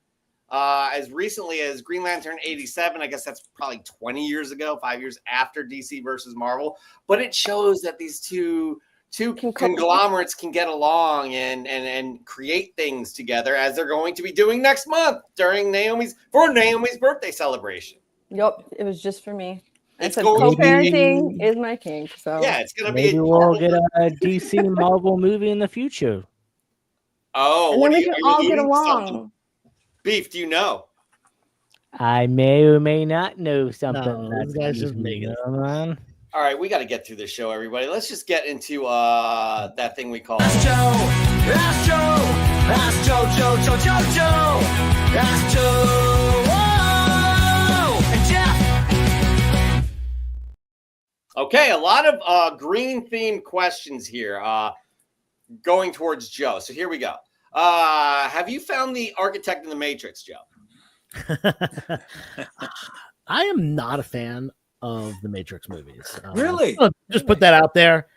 as recently as Green Lantern 87. I guess that's probably 20 years ago, 5 years after DC versus Marvel. But it shows that these two conglomerates can get along and create things together, as they're going to be doing next month during Naomi's birthday celebration. Yep, it was just for me. It's co-parenting is my kink. So yeah, it's gonna maybe be. We'll get a DC Marvel movie in the future. Oh, and then we can all get along. Beef, do you know? I may or may not know something. No, this guy's just making it. on. All right, we got to get through this show, everybody. Let's just get into that thing we call. Ask Joe, Joe. Ask Joe, and Jeff. Okay, a lot of green-themed questions here going towards Joe. So here we go. Have you found the architect in the Matrix, Joe? I am not a fan of the Matrix movies. Really? Just put that out there.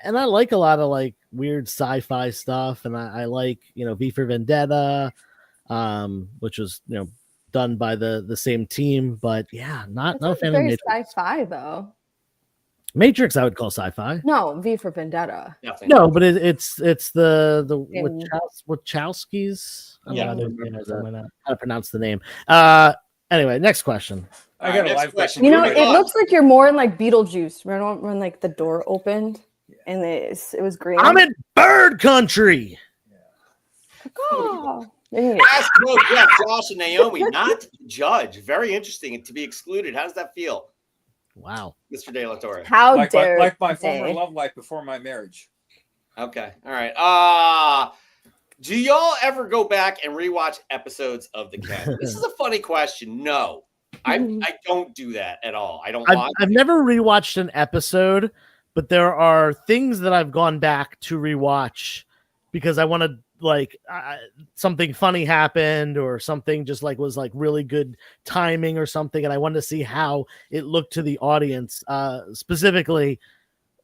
And I like a lot of like weird sci-fi stuff, and I like V for Vendetta, which was done by the same team. But yeah, not a fan of very Matrix. sci-fi though. Matrix, I would call sci-fi. No, V for Vendetta. Definitely No, not. but it's the In- Wachowskis. I Yeah. don't know how to pronounce the name. Anyway, next question. I got a next live question. You know, Moving it on. looks like you're more in like Beetlejuice. Remember when like the door opened and it was green? I'm in bird country. Oh. Anyway, Ask Joe, Jeff, Josh, and Naomi not to judge. Very interesting. And to be excluded. How does that feel, Wow. Mr. De La Torre? how Like dare my former they? love life before my marriage. Okay. All right. Do y'all ever go back and rewatch episodes of The Cat? This is a funny question. No, I don't do that at all. I don't want. I've never rewatched an episode, but there are things that I've gone back to rewatch because I want to something funny happened or something just was really good timing or something, and I wanted to see how it looked to the audience. Specifically,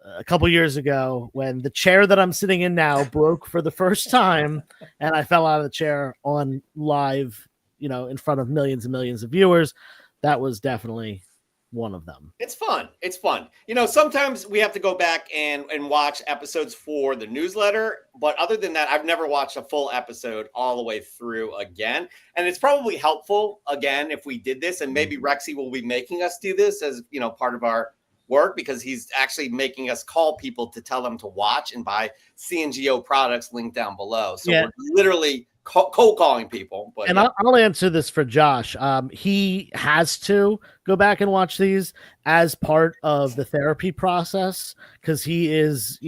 a couple years ago when the chair that I'm sitting in now broke for the first time, and I fell out of the chair on live, in front of millions and millions of viewers. That was definitely one of them. It's fun. It's fun. Sometimes we have to go back and watch episodes for the newsletter. But other than that, I've never watched a full episode all the way through again. And it's probably helpful, again, if we did this. And maybe Rexy will be making us do this as, part of our work, because he's actually making us call people to tell them to watch and buy CNGO products linked down below. So we're literally cold calling people. But and I'll answer this for Josh. He has to go back and watch these as part of the therapy process because he is,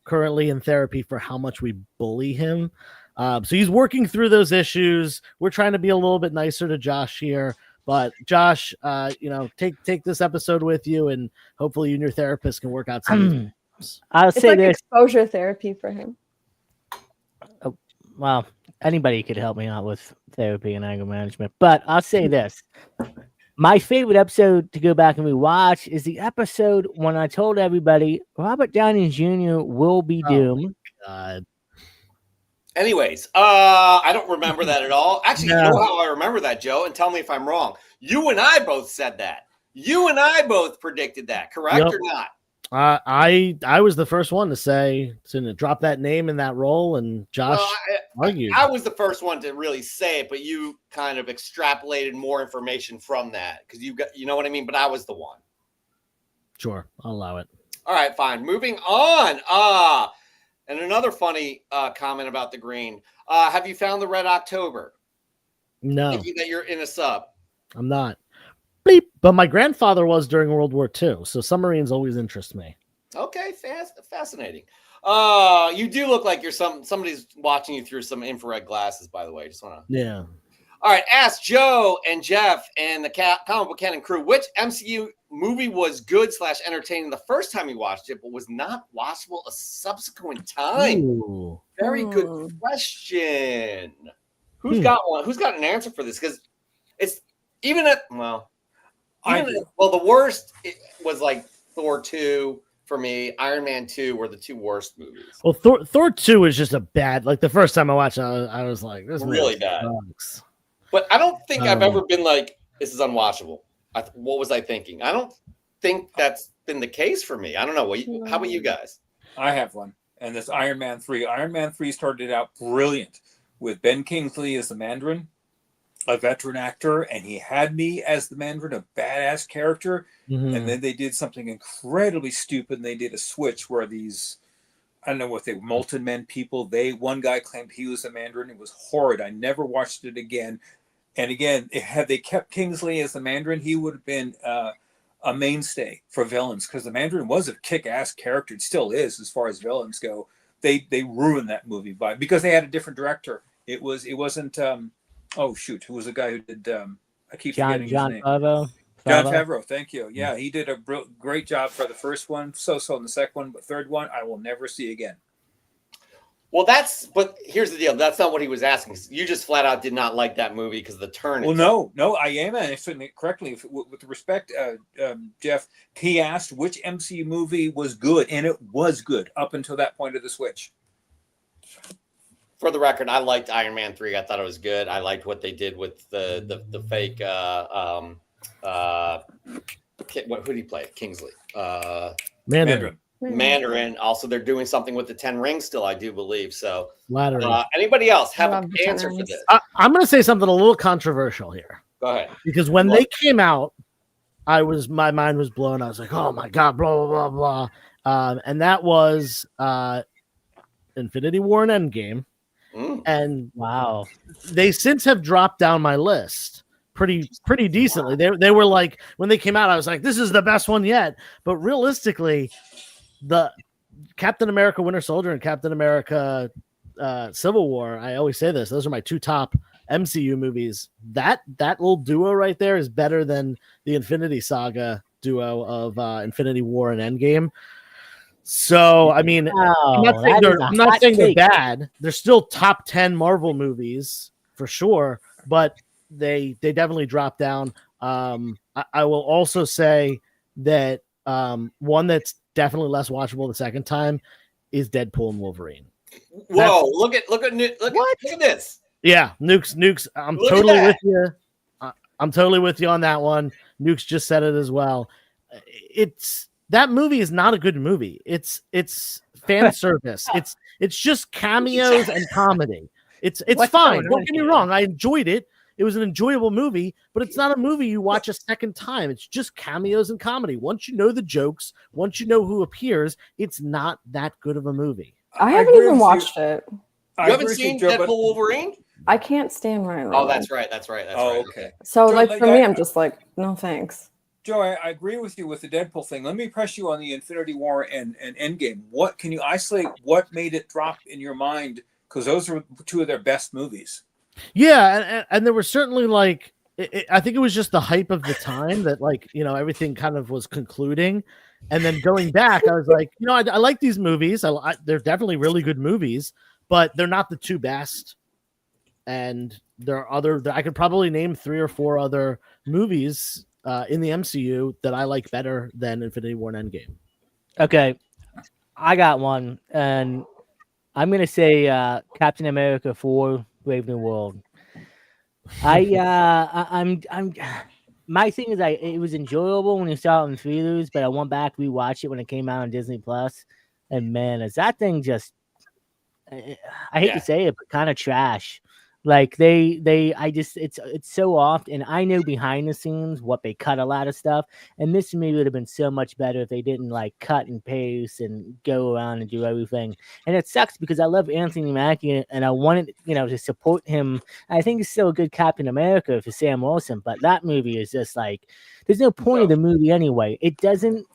currently in therapy for how much we bully him. So he's working through those issues. We're trying to be a little bit nicer to Josh here. But Josh, take this episode with you, and hopefully you and your therapist can work out some. I'll It's say like this. exposure therapy for him. Well, anybody could help me out with therapy and anger management, but I'll say this. My favorite episode to go back and rewatch is the episode when I told everybody Robert Downey Jr. will be doomed. God. anyways, I don't remember that at all. Actually, No. you know how I remember that, Joe? And tell me if I'm wrong. You and I both said that. You and I both predicted that, correct Yep. or not? I was the first one to say to drop that name in that role, and Josh argued. I was the first one to really say it, but you kind of extrapolated more information from that because you know what I mean. But I was the one. Sure, I'll allow it. All right, fine. Moving on. And another funny comment about the green. Have you found the Red October? No, Thinking that you're in a sub. I'm not. Bleep. But my grandfather was during World War II, so submarines always interest me. Okay, fascinating. You do look like you're somebody's watching you through some infrared glasses, by the way. Just want to. Yeah. All right, ask Joe and Jeff and the Comic Book Canon crew which MCU movie was good / entertaining the first time you watched it, but was not watchable a subsequent time. Ooh. Very good question. Who's got one? Who's got an answer for this? Because it's even at the worst was like Thor 2 for me. Iron Man 2 were the two worst movies. Well, Thor 2 is just a bad. Like the first time I watched it, I was like, "This Really movie bad." sucks. But I don't think I've ever been like, this is unwatchable. What was I thinking? I don't think that's been the case for me. I don't know. How about you guys? I have one. And this Iron Man 3. Iron Man 3 started out brilliant with Ben Kingsley as the Mandarin, a veteran actor, and he had me as the Mandarin, a badass character. Mhm. And then they did something incredibly stupid. And they did a switch where these, I don't know what they were, Molten Men people. One guy claimed he was the Mandarin. It was horrid. I never watched it again. And again, had they kept Kingsley as the Mandarin, he would have been a mainstay for villains, because the Mandarin was a kick-ass character. It still is, as far as villains go. They ruined that movie because they had a different director. It wasn't who was the guy who did I keep forgetting his name. Favreau. Jon Favreau, thank you. Yeah, he did a great job for the first one, so in the second one, but third one I will never see again. Well, but here's the deal. That's not what he was asking. You just flat out did not like that movie because of the turn. Well, no, I am answering it correctly. With respect, Jeff, he asked which MCU movie was good, and it was good up until that point of the switch. For the record, I liked Iron Man 3. I thought it was good. I liked what they did with the fake who did he play? Kingsley. Mandarin. Also, they're doing something with the 10 rings still, I do believe. So, anybody else have an answer for this? I'm going to say something a little controversial here. Go ahead. Because when they came out, my mind was blown. I was like, oh my God, blah, blah, blah, blah. And that was Infinity War and Endgame. And wow, they since have dropped down my list pretty decently. They were like, when they came out, I was like, this is the best one yet. But realistically, the Captain America Winter Soldier and Captain America Civil War, I always say this, those are my two top MCU movies. That little duo right there is better than the Infinity Saga duo of Infinity War and Endgame. So, I mean, I'm not saying they're bad. They're still top 10 Marvel movies for sure, but they definitely dropped down. I will also say that one that's definitely less watchable the second time is Deadpool and Wolverine. Whoa! Look at this. Yeah, Nukes. I'm totally with you. I'm totally with you on that one. Nukes just said it as well. That movie is not a good movie. It's fan service. It's just cameos and comedy. It's fine. Don't get me wrong. I enjoyed it. It was an enjoyable movie, but it's not a movie you watch a second time. It's just cameos and comedy. Once you know the jokes, once you know who appears, it's not that good of a movie. I haven't even watched it. You haven't seen Deadpool Wolverine? I can't stand Ryan Reynolds. Oh, that's right. Okay. So, Joe, for me, I'm just like, no thanks. Joe, I agree with you with the Deadpool thing. Let me press you on the Infinity War and Endgame. What can you isolate? What made it drop in your mind? Because those are two of their best movies. Yeah, and there were certainly I think it was just the hype of the time that everything kind of was concluding, and then going back, I was like, I like these movies. They're definitely really good movies, but they're not the two best. And there are other. I could probably name 3 or 4 other movies in the MCU that I like better than Infinity War and Endgame. Okay, I got one, and I'm gonna say Captain America 4: Brave New World. I'm my thing is it was enjoyable when you saw it in theaters, but I went back rewatched it when it came out on Disney Plus, and man, is that thing just I hate to say it, but kind of trash. Like it's so oft, and I know behind the scenes what they cut a lot of stuff, and this movie would have been so much better if they didn't cut and paste and go around and do everything. And it sucks because I love Anthony Mackie and I wanted to support him. I think he's still a good Captain America for Sam Wilson, but that movie is just there's no point of the movie anyway. It doesn't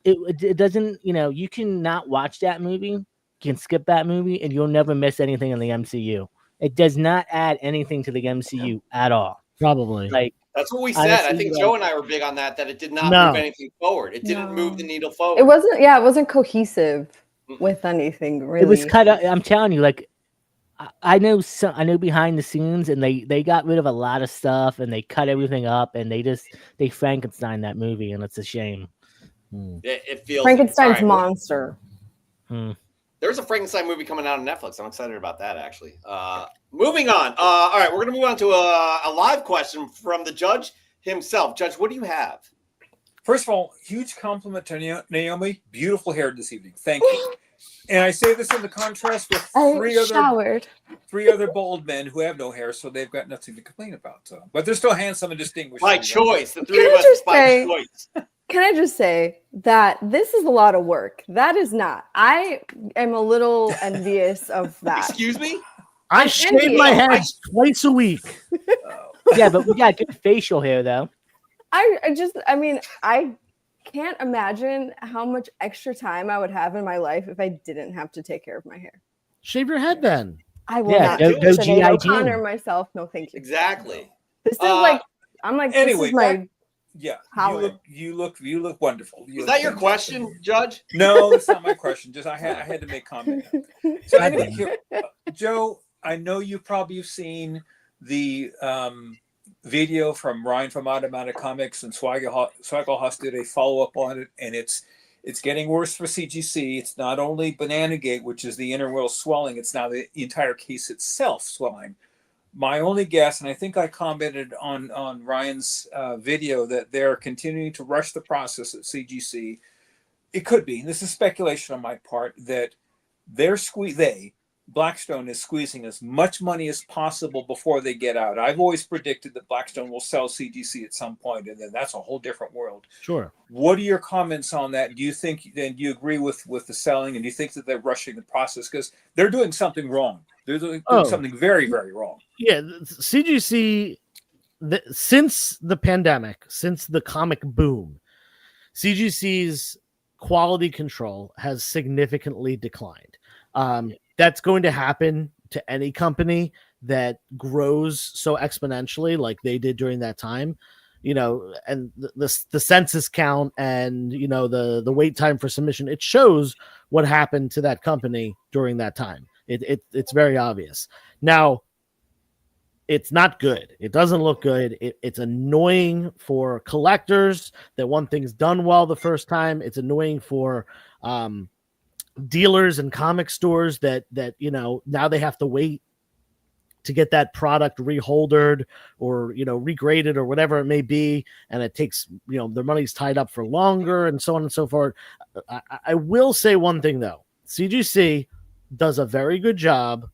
you can not watch that movie, you can skip that movie, and you'll never miss anything in the MCU. It does not add anything to the MCU at all. Probably. That's what we said. I think Joe and I were big on that it did not move anything forward. It didn't move the needle forward. It wasn't cohesive with anything, really. It was cut up. I'm telling you, I know behind the scenes, and they got rid of a lot of stuff, and they cut everything up, and they Frankenstein that movie, and it's a shame. It feels Frankenstein's monster. There's a Frankenstein movie coming out on Netflix. I'm excited about that, actually. Moving on. All right, we're going to move on to a live question from the judge himself. Judge, what do you have? First of all, huge compliment to Naomi. Beautiful hair this evening. Thank you. And I say this in the contrast with three other bald men who have no hair, so they've got nothing to complain about. But they're still handsome and distinguished. By choice. The three of us by choice. Can I just say that this is a lot of work? That is not. I am a little envious of that. Excuse me? I shave my head twice a week. Yeah, but we got good facial hair though. I mean, I can't imagine how much extra time I would have in my life if I didn't have to take care of my hair. Shave your head then. I will Yeah, not go do GI O'Connor Jane. myself. No, thank you. Exactly. This is like, I'm like, Anyway, this is my Yeah, Howard. you look wonderful. Was that your question, Judge? No, it's not my question. Just I had to make comment. So anyway, Joe, I know you've seen the video from Ryan from Automatic Comics, and Swaggle did a follow up on it, and it's getting worse for CGC. It's not only Banana Gate, which is the inner wheel swelling; it's now the entire case itself swelling. My only guess, and I think I commented on Ryan's video, that they're continuing to rush the process at CGC. It could be, and this is speculation on my part, that Blackstone is squeezing as much money as possible before they get out. I've always predicted that Blackstone will sell CGC at some point, and then that's a whole different world. Sure. What are your comments on that? Do you think, then you agree with the selling, and do you think that they're rushing the process? Because they're doing something wrong. They're doing something very, very wrong. Yeah, CGC, since the pandemic, since the comic boom, CGC's quality control has significantly declined. That's going to happen to any company that grows so exponentially like they did during that time. And the census count and, the wait time for submission, it shows what happened to that company during that time. It's very obvious. Now, it's not good. It doesn't look good. It's annoying for collectors that one thing's done well the first time. It's annoying for dealers and comic stores that now they have to wait to get that product reholdered or regraded or whatever it may be, and it takes their money's tied up for longer and so on and so forth. I will say one thing though: CGC does a very good job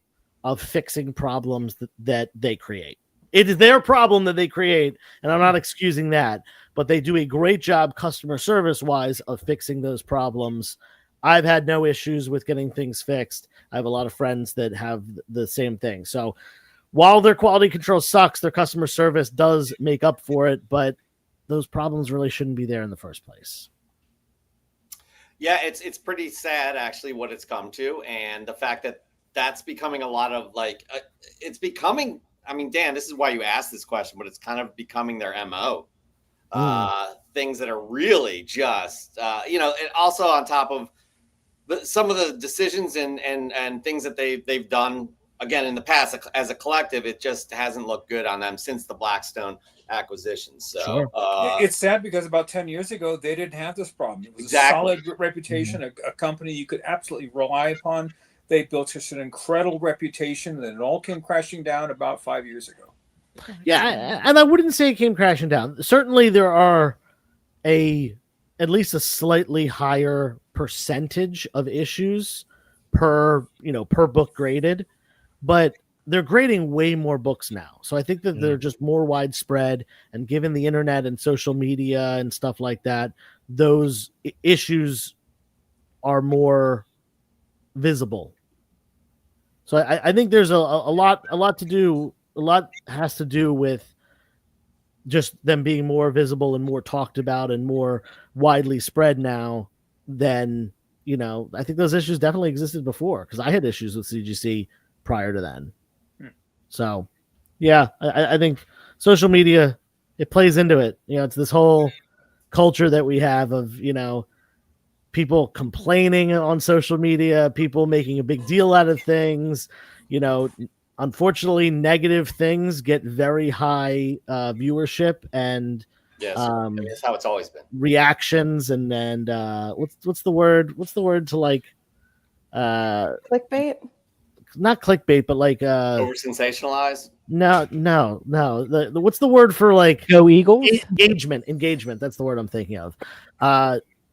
of fixing problems that they create. It is their problem that they create, and I'm not excusing that, but they do a great job customer service wise of fixing those problems. I've had no issues with getting things fixed. I have a lot of friends that have the same thing. So while their quality control sucks, their customer service does make up for it, but those problems really shouldn't be there in the first place. Yeah, it's pretty sad actually what it's come to, and the fact that that's becoming a lot of it's becoming. I mean, Dan, this is why you asked this question, but it's kind of becoming their MO. Things that are really just and also on top of some of the decisions and things that they've done again in the past as a collective, it just hasn't looked good on them since the Blackstone acquisition. So sure. It's sad because about 10 years ago, they didn't have this problem. It was exactly. a solid reputation, a company you could absolutely rely upon. They built such an incredible reputation, and it all came crashing down about 5 years ago. Yeah, and I wouldn't say it came crashing down. Certainly there are at least a slightly higher percentage of issues per book graded, but they're grading way more books now. So I think that they're just more widespread, and given the internet and social media and stuff like that, those issues are more visible. So I think there's a lot has to do with just them being more visible and more talked about and more widely spread now than, I think those issues definitely existed before, because I had issues with CGC prior to then. So, yeah, I think social media, it plays into it. It's this whole culture that we have of, people complaining on social media, people making a big deal out of things. Unfortunately, negative things get very high viewership and yes, that's how it's always been. Reactions and what's the word to clickbait? Not clickbait, but over sensationalized. No. What's the word for Go Eagles? Engagement. That's the word I'm thinking of.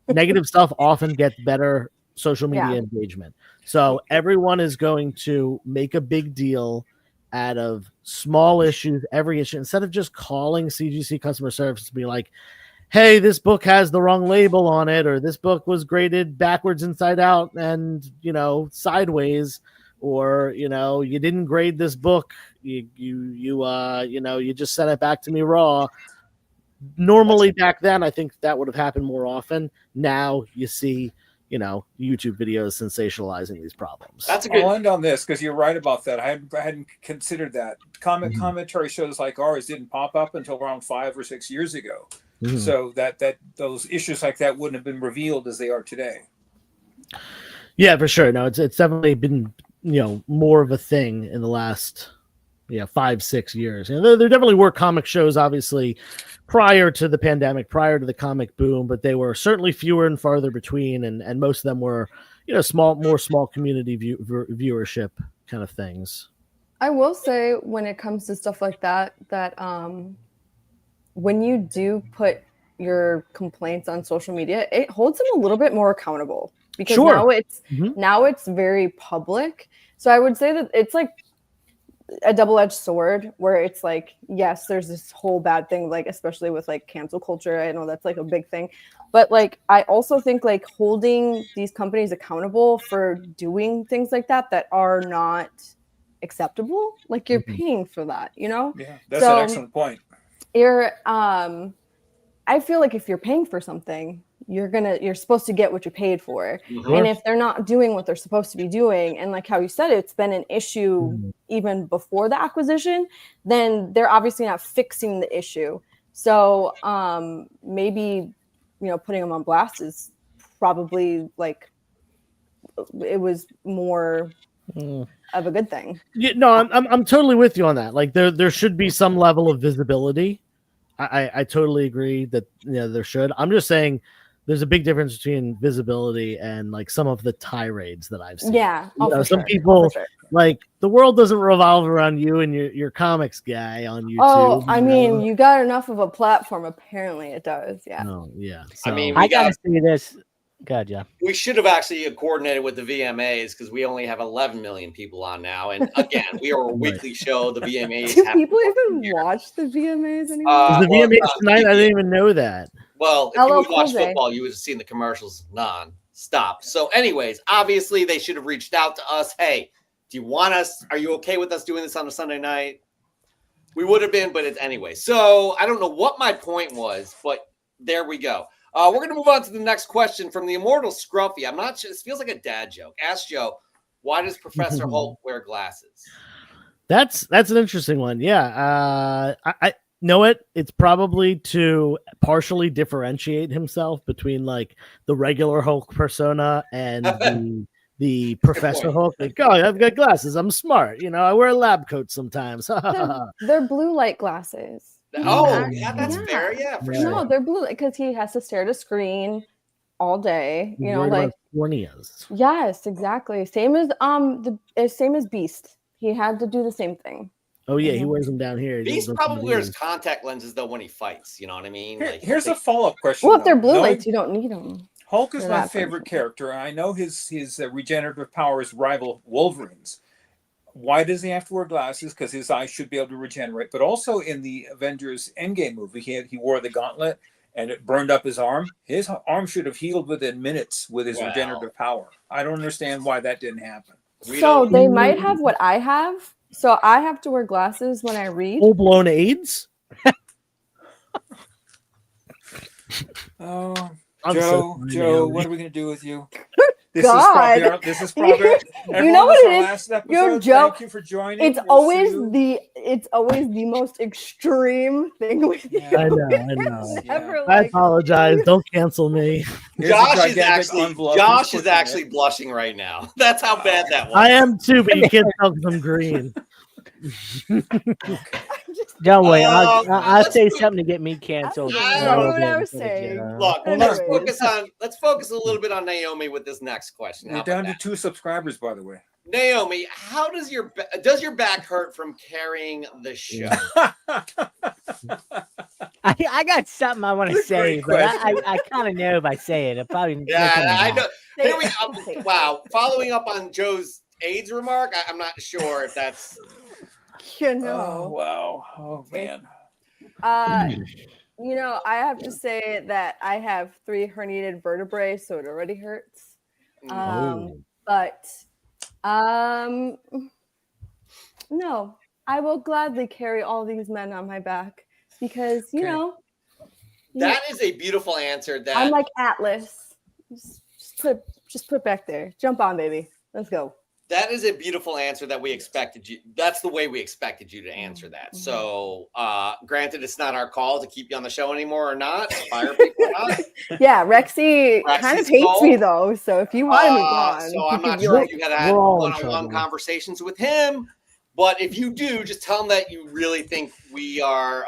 Negative stuff often gets better social media engagement. So everyone is going to make a big deal out of small issues, every issue, instead of just calling CGC customer service to be like, hey, this book has the wrong label on it, or this book was graded backwards, inside out, and sideways, or you didn't grade this book, you just sent it back to me raw. Normally back then, I think that would have happened more often. Now you see, YouTube videos sensationalizing these problems. That's a good. I'll end on this because you're right about that. I hadn't considered that. Commentary shows like ours didn't pop up until around 5 or 6 years ago. So that those issues like that wouldn't have been revealed as they are today. Yeah, for sure. No, it's definitely been more of a thing in the last 5-6 years. There definitely were comic shows, obviously, prior to the pandemic, prior to the comic boom, but they were certainly fewer and farther between, and most of them were more small community viewership kind of things. I will say, when it comes to stuff like that when you do put your complaints on social media, it holds them a little bit more accountable, because now it's very public. So I would say that it's like a double-edged sword, where it's like, yes, there's this whole bad thing, like especially with like cancel culture. I know that's like a big thing, but like I also think like holding these companies accountable for doing things like that are not acceptable. Like, you're paying for that, Yeah, that's an excellent point. I feel like if you're paying for something, you're supposed to get what you paid for. And if they're not doing what they're supposed to be doing, and like how you said, it's been an issue even before the acquisition, then they're obviously not fixing the issue. So maybe putting them on blast is probably like, it was more of a good thing. Yeah, no, I'm totally with you on that. Like, there should be some level of visibility. I totally agree that there should. I'm just saying there's a big difference between visibility and like some of the tirades that I've seen. Yeah, some people like, the world doesn't revolve around you and your comics guy on YouTube. Oh, I mean, you got enough of a platform. Apparently, it does. Yeah. Oh, yeah. I mean, I gotta say this. God, yeah. We should have actually coordinated with the VMAs, because we only have 11 million people on now. And again, we are a weekly show. The VMAs. Do people even watch the VMAs anymore? Is the VMAs tonight? I didn't even know that. Well, if you would watch football, you would have seen the commercials non-stop. So anyways, obviously they should have reached out to us. Hey, do you want us? Are you okay with us doing this on a Sunday night? We would have been, but it's anyway. So I don't know what my point was, but there we go. We're going to move on to the next question from the immortal Scruffy. I'm not sure. This feels like a dad joke. Ask Joe, why does Professor Hulk wear glasses? That's an interesting one. Yeah. I know it. It's probably to partially differentiate himself between like the regular Hulk persona and the Professor Hulk. Like, oh, I've got glasses. I'm smart. I wear a lab coat sometimes. They're blue light glasses. Oh, yeah, that's fair. Yeah, for sure. No, they're blue because he has to stare at a screen all day. Like corneas. Yes, exactly. Same as Beast. He had to do the same thing. Oh yeah, he wears them down here. Beast probably wears contact lenses though when he fights. You know what I mean? Here's a follow-up question. Well, if they're blue lights, you don't need them. Hulk is my favorite character, and I know his regenerative powers rival Wolverine's. Why does he have to wear glasses? Because his eyes should be able to regenerate. But also in the Avengers Endgame movie, he wore the gauntlet and it burned up his arm. His arm should have healed within minutes with his regenerative power. I don't understand why that didn't happen. So they might have what I have. So I have to wear glasses when I read. Full-blown AIDS? Oh, Joe, what are we going to do with you? This is probably you know what it is. Your joke. Thank you for joining. It's always the most extreme thing with you. I know. I apologize. Don't cancel me. Josh is actually blushing right now. That's how bad that was. I am too, but you can't tell because I'm green. Don't worry, I'll say something to get me canceled. I don't know what I was saying. Look, let's focus a little bit on Naomi with this next question. We're down to 2 subscribers, by the way. Naomi, how does your back hurt from carrying the show? I got something I want to say, but I kind of know if I say it. I'll probably I know. Here we go. Wow, following up on Joe's AIDS remark, I'm not sure if that's. Oh wow! Oh man. I have to say that I have 3 herniated vertebrae, so it already hurts. But No, I will gladly carry all these men on my back because you know that is a beautiful answer. That I'm like Atlas. Just put back there. Jump on, baby. Let's go. That is a beautiful answer that we expected you. That's the way we expected you to answer that. So, granted, it's not our call to keep you on the show anymore or not, fire people or not. Yeah, Rexy kind of hates me though. So if you want to move on, so I'm not sure if you got to have one-on-one conversations with him. But if you do, just tell him that you really think we are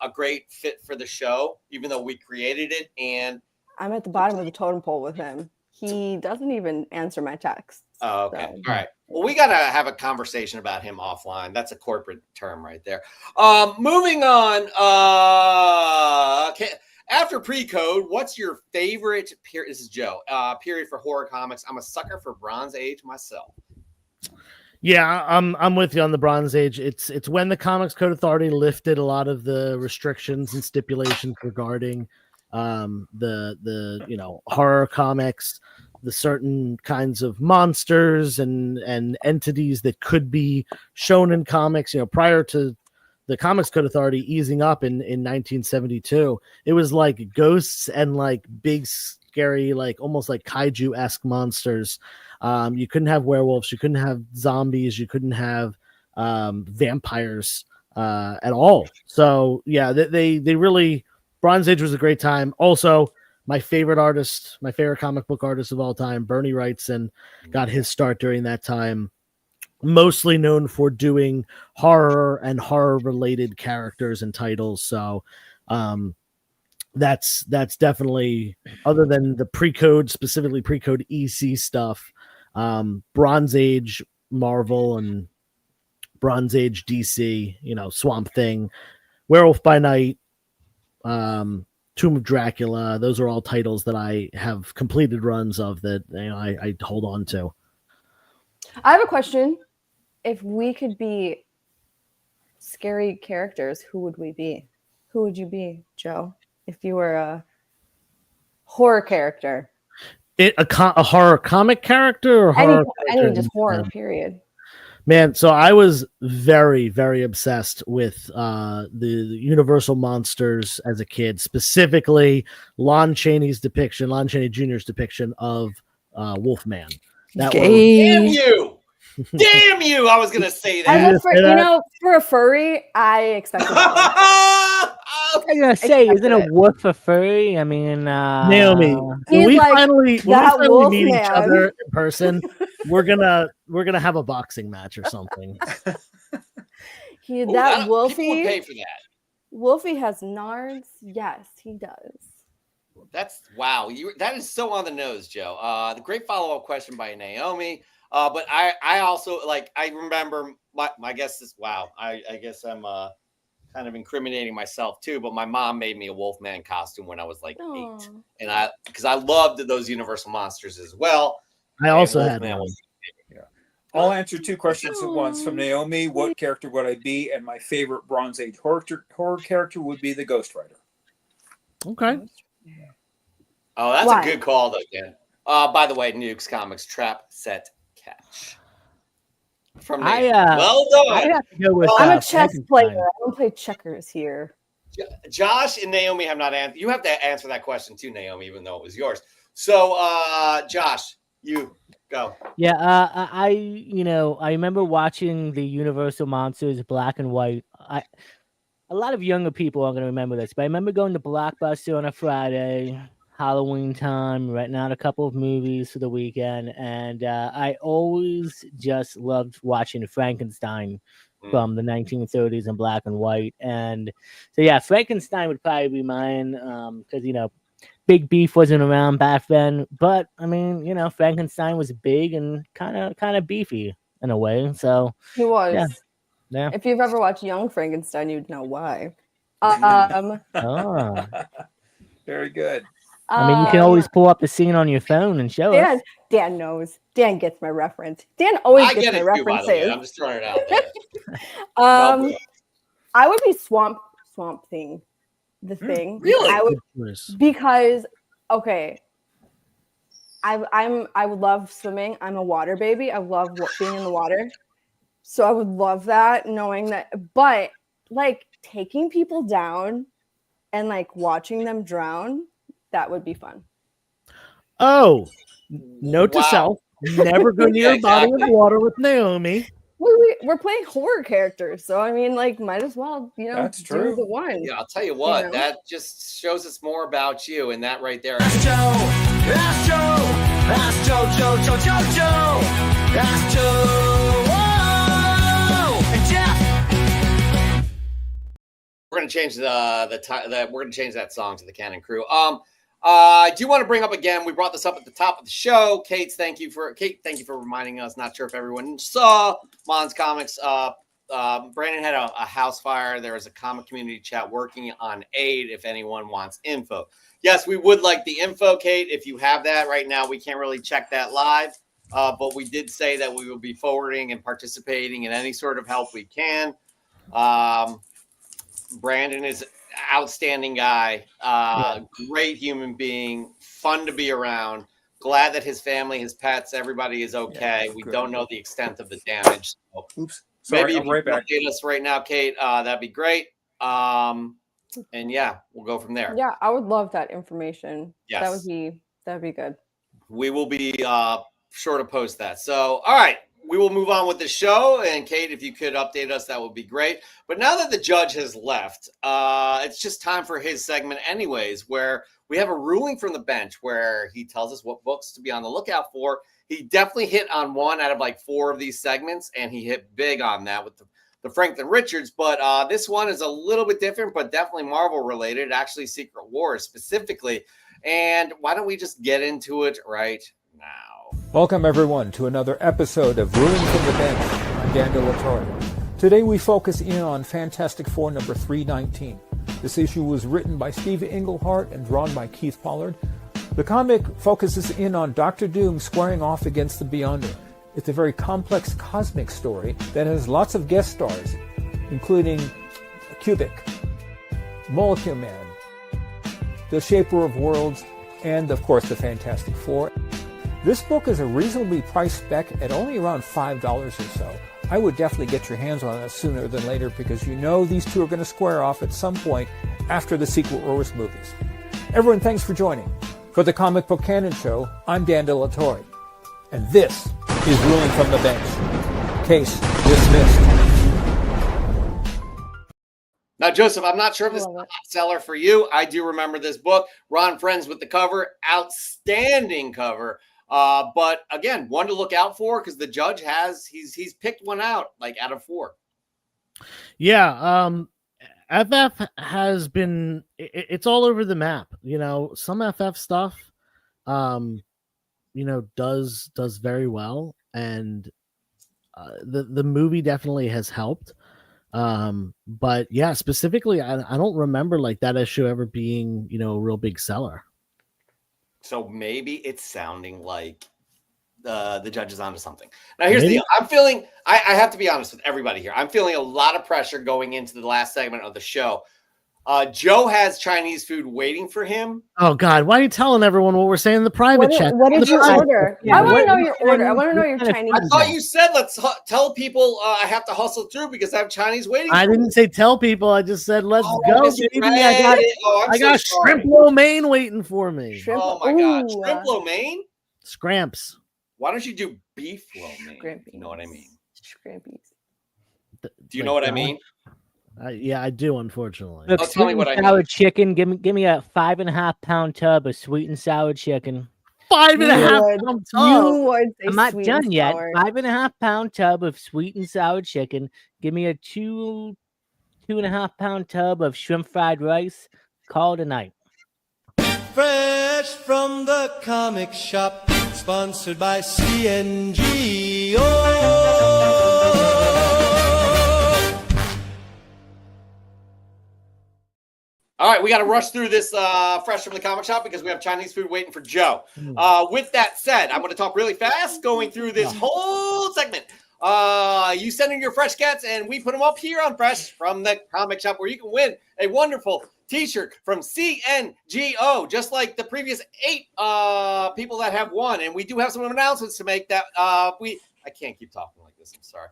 a great fit for the show, even though we created it. And I'm at the bottom of the totem pole with him. He doesn't even answer my texts. Oh, okay. So. All right. Well, we got to have a conversation about him offline. That's a corporate term right there. Moving on. After pre-code, what's your favorite period? This is Joe. Period for horror comics. I'm a sucker for Bronze Age myself. Yeah, I'm with you on the Bronze Age. It's when the Comics Code Authority lifted a lot of the restrictions and stipulations regarding the horror comics, the certain kinds of monsters and entities that could be shown in comics. Prior to the Comics Code Authority easing up in 1972, it was like ghosts and like big scary, like almost like kaiju-esque monsters. You couldn't have werewolves, you couldn't have zombies, you couldn't have vampires at all. So yeah, they really, Bronze Age was a great time. Also, my favorite artist, my favorite comic book artist of all time, Bernie Wrightson, got his start during that time, mostly known for doing horror and horror related characters and titles. So that's definitely, other than the pre-code, specifically pre-code EC stuff, Bronze Age Marvel and Bronze Age DC, Swamp Thing, Werewolf by Night, Tomb of Dracula, those are all titles that I have completed runs of that I hold on to. I have a question. If we could be scary characters, who would we be? Who would you be, Joe? If you were a horror character? A horror comic character or horror? Any just horror, period. Man, so I was very, very obsessed with the Universal monsters as a kid, specifically Lon Chaney Jr.'s depiction of Wolfman. Damn you! Damn you! I was gonna say that. For a furry, I expected that. I was gonna say, isn't a wolf a furry? I mean, Naomi, when we finally meet each other in person, we're gonna have a boxing match or something. Wolfie would pay for that. Wolfie has nards. Yes, he does. That's wow. That is so on the nose, Joe. The great follow-up question by Naomi. But I also I remember my guess is wow. I guess I'm kind of incriminating myself too, but my mom made me a Wolfman costume when I was like 8, and because I loved those Universal monsters as well. I also had one. I'll answer 2 questions at once from Naomi. What character would I be? And my favorite Bronze Age horror character would be the Ghost Rider. Okay. Oh, that's a good call though, Dan. By the way, Nukes Comics Trap Set Catch. From well done. I have to go with, I'm a chess player. I don't play checkers here. Josh and Naomi have not answered. You have to answer that question too, Naomi, even though it was yours. So, Josh, you go. Yeah, I remember watching the Universal Monsters black and white. A lot of younger people aren't going to remember this, but I remember going to Blockbuster on a Friday, Halloween time, renting out a couple of movies for the weekend, and I always just loved watching Frankenstein from the 1930s in black and white. And so yeah, Frankenstein would probably be mine, because Big Beef wasn't around back then, but I mean, Frankenstein was big and kind of beefy in a way. So he was. Yeah. If you've ever watched Young Frankenstein, you'd know why. Very good. I mean, you can always pull up the scene on your phone and show us. Dan knows. Dan gets my reference. Dan always gets my references. By the way. I'm just throwing it out there. I would be Swamp Thing. The Thing. Really? I would, because I would love swimming. I'm a water baby. I love being in the water. So I would love that, knowing that. But like taking people down and like watching them drown, that would be fun. Oh, note to self: never go near a body of water with Naomi. We're playing horror characters, so I mean, like, might as well, That's true. do the one. Yeah, I'll tell you what, that just shows us more about you, and that right there. That's Joe. That's Joe. That's Joe. That's Joe. Whoa! And Jeff. We're gonna change we're gonna change that song to the Cannon Crew. I do want to bring up again. We brought this up at the top of the show. Kate, thank you for reminding us. Not sure if everyone saw Mon's Comics. Brandon had a house fire. There was a comic community chat working on aid if anyone wants info. Yes, we would like the info, Kate. If you have that right now, we can't really check that live. But we did say that we will be forwarding and participating in any sort of help we can. Brandon is outstanding guy, great human being, fun to be around. Glad that his family, his pets, everybody is okay. We don't know the extent of the damage. So Oops. Sorry, maybe I'm right back. Update us right now, Kate. That'd be great. And yeah, we'll go from there. Yeah, I would love that information. Yes. That'd be good. We will be sure to post that. So, all right. We will move on with the show. And Kate, if you could update us, that would be great. But now that the judge has left, it's just time for his segment anyways, where we have a ruling from the bench where he tells us what books to be on the lookout for. He definitely hit on one out of like 4 of these segments, and he hit big on that with the Franklin Richards. But this one is a little bit different, but definitely Marvel related, actually Secret Wars specifically. And why don't we just get into it right now? Welcome, everyone, to another episode of Ruling from the Bench. I'm Dan De La Torre. Today, we focus in on Fantastic Four number 319. This issue was written by Steve Englehart and drawn by Keith Pollard. The comic focuses in on Doctor Doom squaring off against the Beyonder. It's a very complex cosmic story that has lots of guest stars, including Kubik, Molecule Man, the Shaper of Worlds, and, of course, the Fantastic Four. This book is a reasonably priced spec at only around $5 or so. I would definitely get your hands on it sooner than later because you know these two are going to square off at some point after the Secret Wars movies. Everyone, thanks for joining. For the Comic Book Canon Show, I'm Dan De La Torre. And this is Ruling from the Bench. Case dismissed. Now, Joseph, I'm not sure if this is a bestseller for you. I do remember this book. Ron Friends with the cover. Outstanding cover. But again, one to look out for because the judge he's picked one out out of 4. Yeah, FF has been it's all over the map. Some FF stuff, does very well, and the movie definitely has helped. But yeah, specifically, I don't remember that issue ever being a real big seller. So maybe it's sounding like the judge is onto something. Now, here's the deal. I'm feeling, I have to be honest with everybody here. I'm feeling a lot of pressure going into the last segment of the show. Joe has Chinese food waiting for him. Oh, God. Why are you telling everyone what we're saying in the private chat? What did you order? Yeah, I want to know your order. I want to know your Chinese. I thought you said let's tell people I have to hustle through because I have Chinese waiting. I didn't say tell people. I just said let's go. I got sorry. shrimp lo mein waiting for me. Oh, my God. Shrimp lo mein? Scramps. Why don't you do beef lo mein? You know what I mean? Scrampies. Do you know what I mean? Yeah, I do, unfortunately. Look, tell me what I mean. Sour chicken. Give me a 5.5 pound tub of sweet and sour chicken. 5.5 pound tub. I'm not done yet. 5.5 pound tub of sweet and sour chicken. Give me a 2.5 pound tub of shrimp fried rice. Call it a night. Fresh from the comic shop, sponsored by CNG. All right, we got to rush through this fresh from the comic shop because we have Chinese food waiting for Joe. With that said, I'm going to talk really fast going through this whole segment. You send in your fresh cats, and we put them up here on Fresh from the Comic Shop, where you can win a wonderful t-shirt from CNGO, just like the previous 8 people that have won. And we do have some announcements to make that I can't keep talking like this. I'm sorry.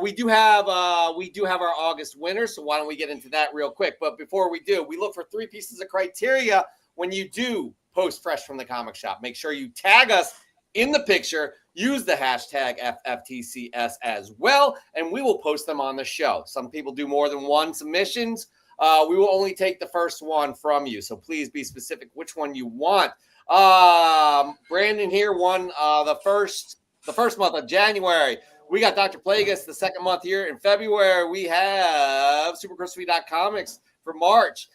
We do have our August winner, so why don't we get into that real quick? But before we do, we look for 3 pieces of criteria when you do post fresh from the comic shop. Make sure you tag us in the picture, use the hashtag FFTCS as well, and we will post them on the show. Some people do more than 1 submissions. We will only take the first one from you, so please be specific which one you want. Brandon here won the first month of January. We got Dr. Plagueis the second month here. In February, we have SuperCrossFit.comics for March.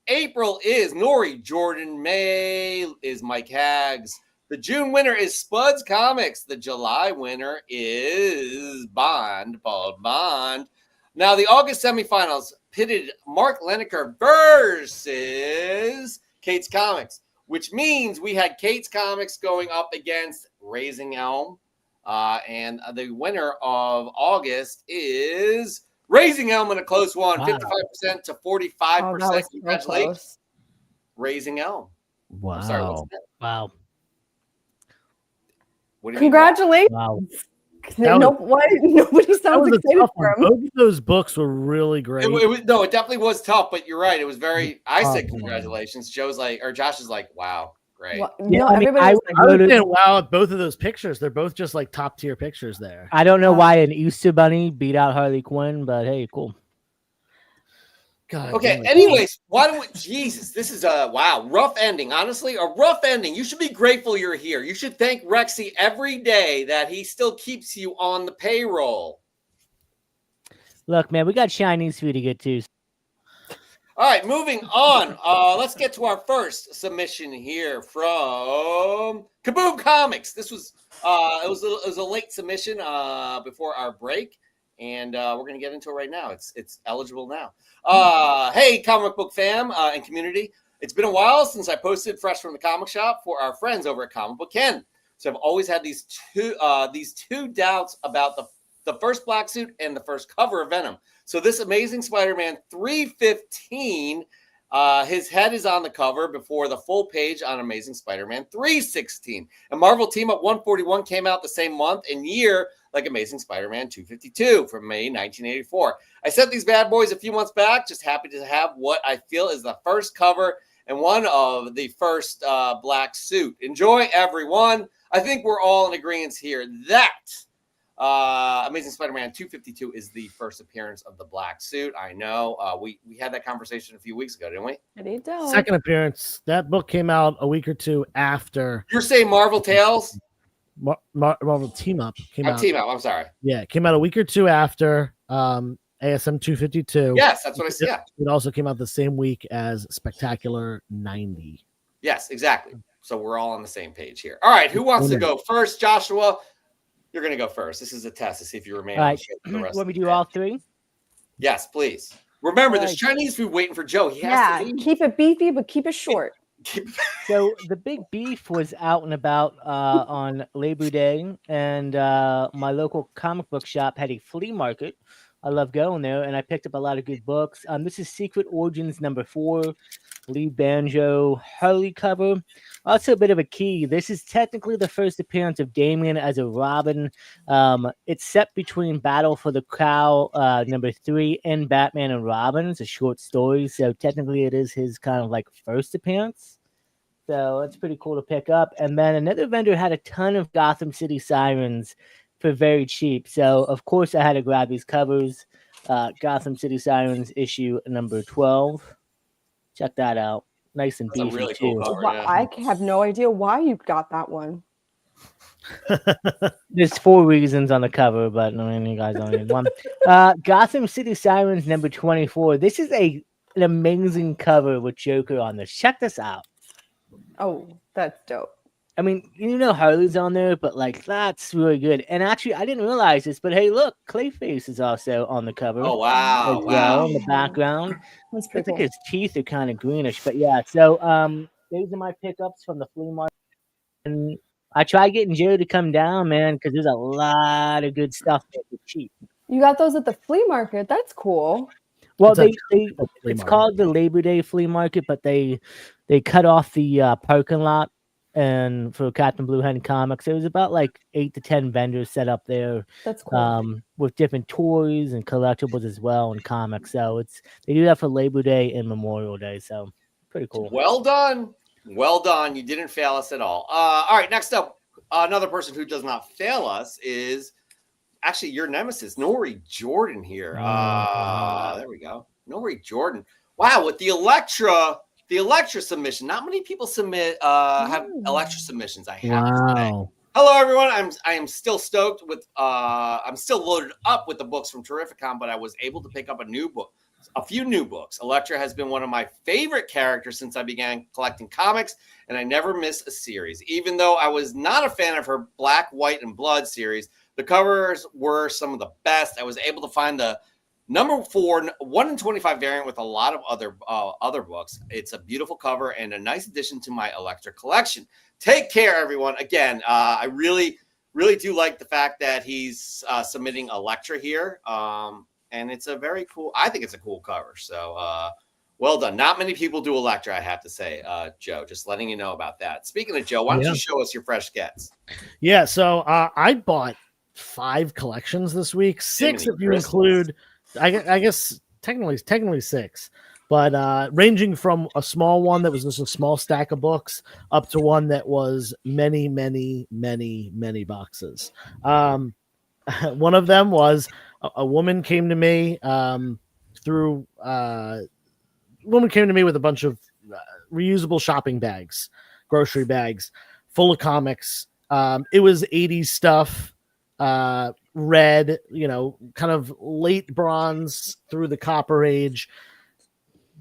April is Nori. Jordan. May is Mike Haggs. The June winner is Spuds Comics. The July winner is Bond, Paul Bond. Now, the August semifinals pitted Mark Lineker versus Kate's Comics, which means we had Kate's Comics going up against Raising Elm. And the winner of August is Raising Elm in a close one, wow. 55% to 45%. Congratulations, so Raising Elm. Wow. I'm sorry, what's that? Wow. Congratulations. Wow. Nobody sounds excited for him. Both of those books were really great. It definitely was tough, but you're right. It was very, I said congratulations. Josh is like, wow. Great. Well, yeah, everybody I was saying, wow, at both of those pictures. They're both just like top tier pictures there. I don't know why an Easter Bunny beat out Harley Quinn, but hey, cool. God, okay, anyways, why don't we, Jesus, this is a, rough ending. Honestly, a rough ending. You should be grateful you're here. You should thank Rexy every day that he still keeps you on the payroll. Look, man, we got Chinese food to get to. All right, moving on. Let's get to our first submission here from Kaboom Comics. This was it was a late submission before our break, and we're gonna get into it right now. It's eligible now. Hey, comic book fam and community. It's been a while since I posted fresh from the comic shop for our friends over at Comic Book Ken. So I've always had these two doubts about the first black suit and the first cover of Venom. So this Amazing Spider-Man 315, his head is on the cover before the full page on Amazing Spider-Man 316. And Marvel Team Up 141 came out the same month and year like Amazing Spider-Man 252 from May 1984. I sent these bad boys a few months back, just happy to have what I feel is the first cover and one of the first black suit. Enjoy, everyone. I think we're all in agreement here that Amazing Spider-Man 252 is the first appearance of the black suit. I know we had that conversation a few weeks ago, didn't we? Second appearance. That book came out a week or two after. You're saying Marvel Tales? Marvel Team Up came out. Team Up. I'm sorry. Yeah, it came out a week or two after ASM 252. Yes, that's what I said. Yeah. It also came out the same week as Spectacular 90. Yes, exactly. So we're all on the same page here. All right, who wants to go first? Joshua, you're going to go first. This is a test to see if you remain on the show for the rest Let me do all three? Yes, please. Remember, there's Chinese food waiting for Joe. He has to leave. Keep it beefy, but keep it short. So the big beef was out and about on Labor Day, and my local comic book shop had a flea market. I love going there, and I picked up a lot of good books. This is Secret Origins #4, Lee Banjo Harley cover. Also a bit of a key. This is technically the first appearance of Damian as a Robin. It's set between Battle for the Cow #3 and Batman and Robin. It's a short story, so technically it is his kind of like first appearance. So that's pretty cool to pick up. And then another vendor had a ton of Gotham City Sirens for very cheap. So, of course, I had to grab these covers. Gotham City Sirens issue #12. Check that out. Nice and beefy, really too. cool cover, I have no idea why you got that one. There's 4 reasons on the cover, but I mean, you guys only need one. Gotham City Sirens #24. This is an amazing cover with Joker on this. Check this out. Oh, that's dope. I mean, you know Harley's on there, but like that's really good. And actually, I didn't realize this, but hey, look, Clayface is also on the cover. Oh wow! Well, in the background. That's I pretty think cool. his teeth are kind of greenish, but yeah. So, these are my pickups from the flea market. And I tried getting Joe to come down, man, because there's a lot of good stuff there for cheap. You got those at the flea market. That's cool. Well, It's a it's market. called the Labor Day flea market, but they cut off the parking lot and for Captain Blue Hen Comics. It was about like 8 to 10 vendors set up there. That's cool. With different toys and collectibles as well and comics. So they do that for Labor Day and Memorial Day. So pretty cool. Well done. Well done. You didn't fail us at all. All right, next up, another person who does not fail us is actually your nemesis, Nori Jordan here. There we go. Nori Jordan. Wow, with the Electra submission. Not many people have Electra submissions. I have to say. Hello, everyone. I am still stoked with. I'm still loaded up with the books from Terrificon, but I was able to pick up a few new books. Electra has been one of my favorite characters since I began collecting comics, and I never miss a series. Even though I was not a fan of her Black, White, and Blood series, the covers were some of the best. I was able to find the number 4, 1 in 25 variant with a lot of other books. It's a beautiful cover and a nice addition to my Electra collection. Take care, everyone. Again, I really, really do like the fact that he's submitting Electra here. And it's a very cool, I think it's a cool cover. So well done. Not many people do Electra, I have to say, Joe, just letting you know about that. Speaking of Joe, why don't you show us your fresh gets? Yeah. So I bought 5 collections this week, 6 if you include, I guess technically 6, but ranging from a small one that was just a small stack of books up to one that was many, many, many, many boxes. One of them was a woman came to me with a bunch of reusable shopping bags, grocery bags full of comics. It was 80s stuff, red, kind of late bronze through the copper age,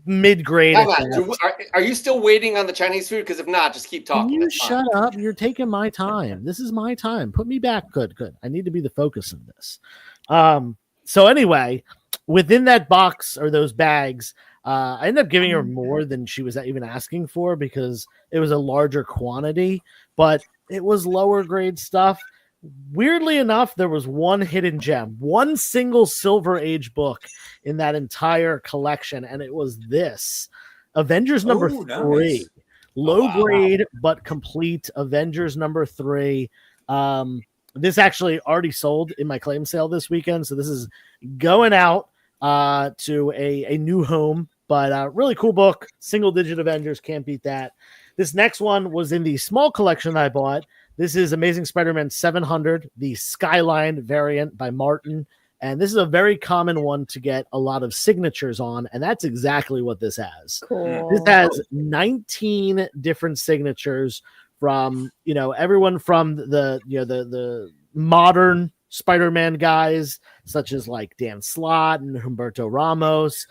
mid-grade. Are you still waiting on the Chinese food? Because if not, just keep talking. You shut up. You're taking my time. This is my time. Put me back. Good. I need to be the focus of this. So anyway, within that box or those bags, I ended up giving her more than she was even asking for because it was a larger quantity, but it was lower grade stuff. Weirdly enough, there was one hidden gem, one single Silver Age book in that entire collection, and it was this Avengers number 3. Nice. Low grade but complete Avengers number 3. This actually already sold in my claim sale this weekend, so this is going out to a new home, but really cool book. Single digit Avengers, can't beat that. This next one was in the small collection I bought. This is Amazing Spider-Man 700, the Skyline variant by Martin. And this is a very common one to get a lot of signatures on. And that's exactly what this has. Cool. This has 19 different signatures from, everyone from the modern Spider-Man guys, such as like Dan Slott and Humberto Ramos,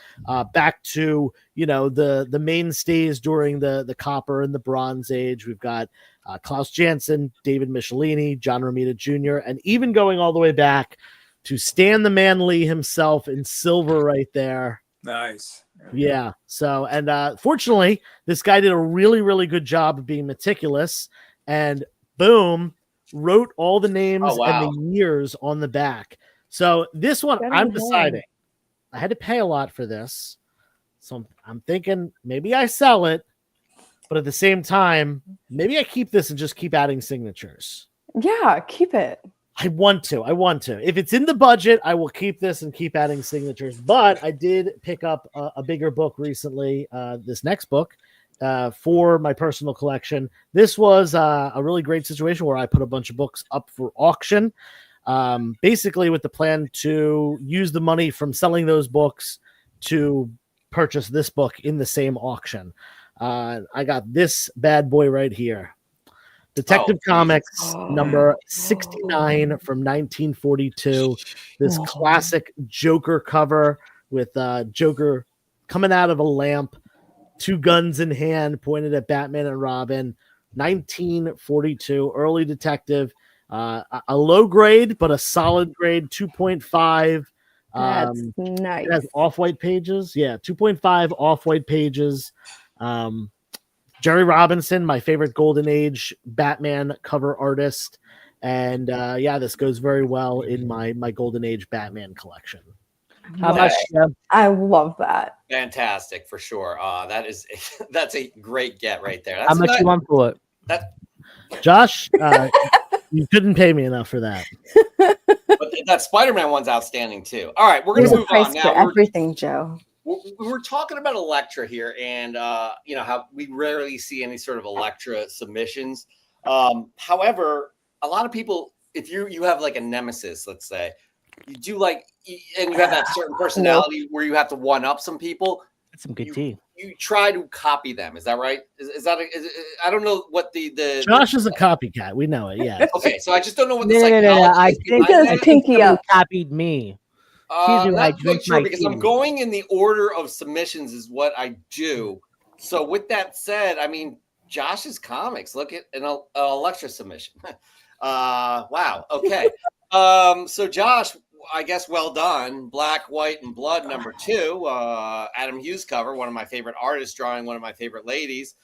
back to, the mainstays during the Copper and the Bronze Age. We've got Klaus Janson, David Michelini, John Romita Jr., and even going all the way back to Stan the Man Lee himself in silver right there. Nice. Yeah. So, and fortunately, this guy did a really, really good job of being meticulous and boom, wrote all the names and the years on the back. So this one, I'm deciding I had to pay a lot for this. So I'm thinking maybe I sell it, but at the same time, maybe I keep this and just keep adding signatures. Yeah, keep it. I want to. If it's in the budget, I will keep this and keep adding signatures. But I did pick up a bigger book recently, this next book, for my personal collection. This was a really great situation where I put a bunch of books up for auction, basically with the plan to use the money from selling those books to purchase this book in the same auction. I got this bad boy right here. Detective Comics number 69 from 1942. This classic Joker cover with Joker coming out of a lamp, 2 guns in hand pointed at Batman and Robin. 1942, early detective. A low grade, but a solid grade, 2.5. That's nice. It has off-white pages. Yeah, 2.5 off-white pages. Jerry Robinson, my favorite Golden Age Batman cover artist. And this goes very well in my Golden Age Batman collection. How much? I love that. Fantastic for sure. That's a great get right there. How much you want for it? Josh, you couldn't pay me enough for that. But that Spider-Man one's outstanding too. All right, we're going There's to a move price on for now. everything, Joe. We're talking about Elektra here, and how we rarely see any sort of Elektra submissions. However, a lot of people, if you have like a nemesis, let's say, you do like, and you have that certain personality where you have to one up some people. That's some good tea. You try to copy them. Is that right? I don't know what the Josh is a copycat. We know it. Yeah. Okay, so I just don't know what the No. psychology I is think behind that. Pinky up. Copied me. Not quite sure because I'm going in the order of submissions is what I do. So with that said, I mean, Josh's comics. Look at an Elektra submission. Wow. Okay. So Josh, I guess well done. Black, White, and Blood #2. Adam Hughes cover, one of my favorite artists drawing one of my favorite ladies.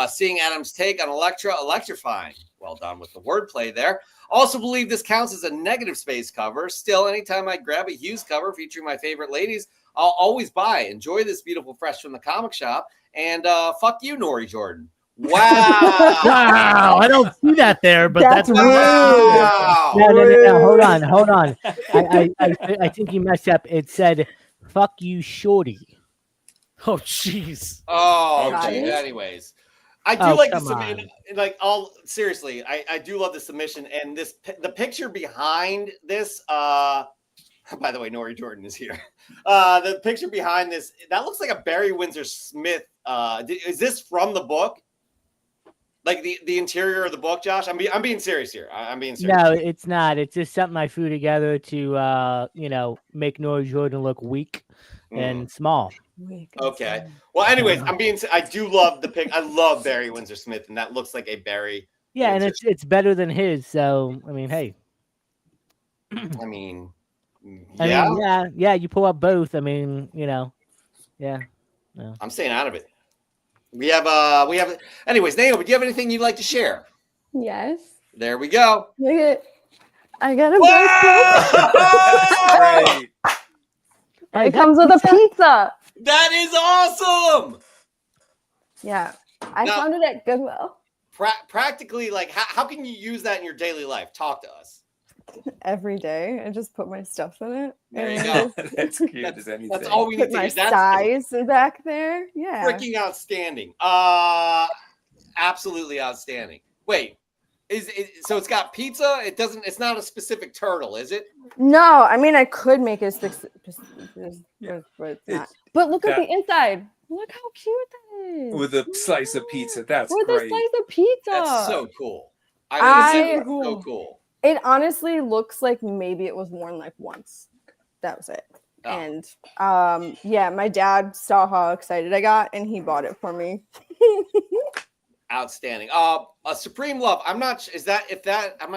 Seeing Adam's take on Elektra, electrifying. Well done with the wordplay there. Also believe this counts as a negative space cover. Still, anytime I grab a Hughes cover featuring my favorite ladies, I'll always buy. Enjoy this beautiful fresh from the comic shop. And fuck you, Nori Jordan. Wow. Wow. I don't see that there, but that's rude. Wow. No. Hold on. I think you messed up. It said, fuck you, shorty. Oh, jeez. Oh, Got geez. it. Anyways. I do like the come submission. Like, seriously, I do love the submission. And the picture behind this, by the way, Nori Jordan is here. The picture behind this, that looks like a Barry Windsor Smith. Is this from the book? Like the interior of the book, Josh? I'm being serious here. I'm being serious. No, it's not. It's just something I threw together to, make Nora Jordan look weak and small. Okay. Well, anyways, I do love the pic. I love Barry Windsor Smith, and that looks like a Barry. Yeah, and Windsor it's better than his. So I mean, hey. I mean, yeah. Yeah. You pull up both. I mean, yeah. No. I'm staying out of it. We have. Anyways, Naomi, do you have anything you'd like to share? Yes. There we go. Look at I got a Whoa! birthday. It comes with a pizza. That is awesome. Yeah. I Now- found it at Goodwill. Practically, like, how can you use that in your daily life? Talk to us. Every day. I just put my stuff in it. There you and go. That's cute as anything. That's all we need Put to my do. That's size back there. Yeah. freaking outstanding. Absolutely outstanding. Wait, so it's got pizza? It's not a specific turtle, is it? No, I mean I could make it but it's not. But look at that- the inside. Look how cute that is. With a slice of pizza. That's With great. a slice of pizza. That's so cool. It's so cool. It honestly looks like maybe it was worn like once. That was it. Oh. And yeah, my dad saw how excited I got and he bought it for me. Outstanding. A Supreme Love. I'm not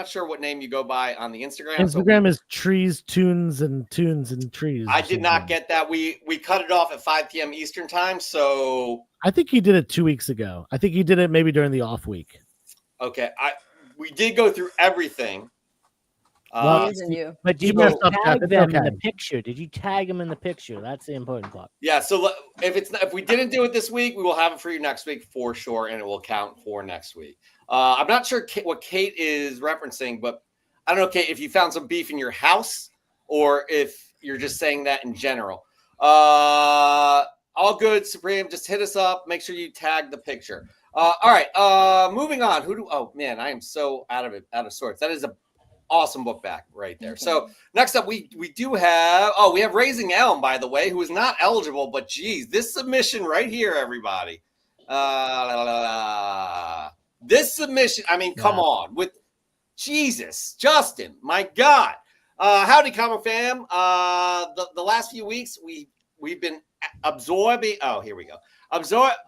sure what name you go by on the Instagram. Instagram is trees, tunes, and trees. I did not get that. We cut it off at 5 p.m. Eastern time. So I think you did it 2 weeks ago. I think you did it maybe during the off week. okay. We did go through everything. Well, You. But did you messed up, tag Jeff. It's them in okay. the picture? Did you tag them in the picture? That's the important part. Yeah, so if we didn't do it this week, we will have it for you next week for sure, and it will count for next week. I'm not sure what Kate is referencing, but I don't know, Kate, if you found some beef in your house or if you're just saying that in general. All good, Supreme. Just hit us up. Make sure you tag the picture. All right, moving on. Oh man, I am so out of sorts. That is a awesome book back right there. So next up, we do have we have Raising Elm, by the way, who is not eligible, but geez, this submission right here, everybody. This submission, I mean, come on, with Jesus, Justin, my God. Howdy, comic fam. The last few weeks we've been absorbing. Oh, here we go. Absorbing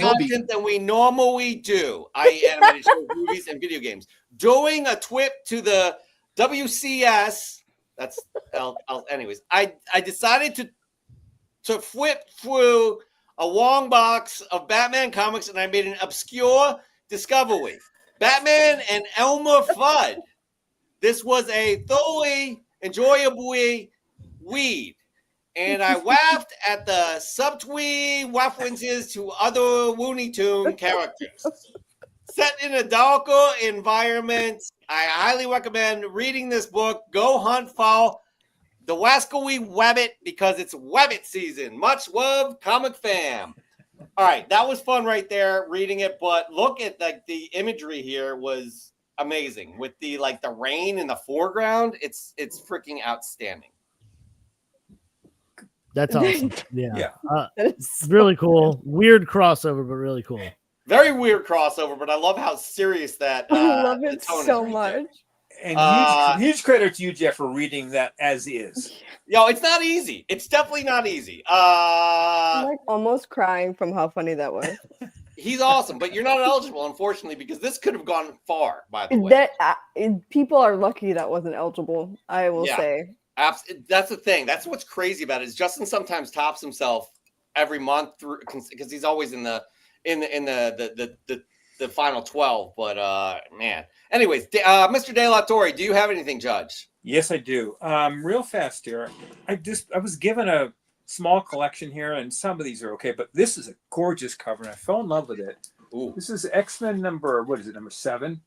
content than we normally do, i.e. animated shows, movies, and video games. Doing a twip to the WCS. That's anyways. I decided to flip through a long box of Batman comics, and I made an obscure discovery: Batman and Elmer Fudd. This was a thoroughly enjoyable weed. And I waffed at the subtweet references to other Looney Tune characters. Set in a darker environment, I highly recommend reading this book. Go hunt for the Wascally Webbit because it's Webbit season. Much love, comic fam. All right, that was fun right there reading it, but look at the imagery here was amazing with the rain in the foreground. It's freaking outstanding. That's awesome. Yeah. That's Really cool. Weird crossover, but really cool. Very weird crossover, but I love how serious that. I love it tone is so right much. there. And huge credit to you, Jeff, for reading that as is. Yo, it's not easy. It's definitely not easy. I'm like almost crying from how funny that was. He's awesome, but you're not eligible, unfortunately, because this could have gone far. By the way, People are lucky that wasn't eligible. I will say. That's the thing. That's what's crazy about it is Justin sometimes tops himself every month through because he's always in the final 12. But man, anyways, Mr. De La Torre, do you have anything, Judge? Yes, I do. Real fast here. I was given a small collection here, and some of these are okay, but this is a gorgeous cover, and I fell in love with it. Ooh. This is X-Men number 7,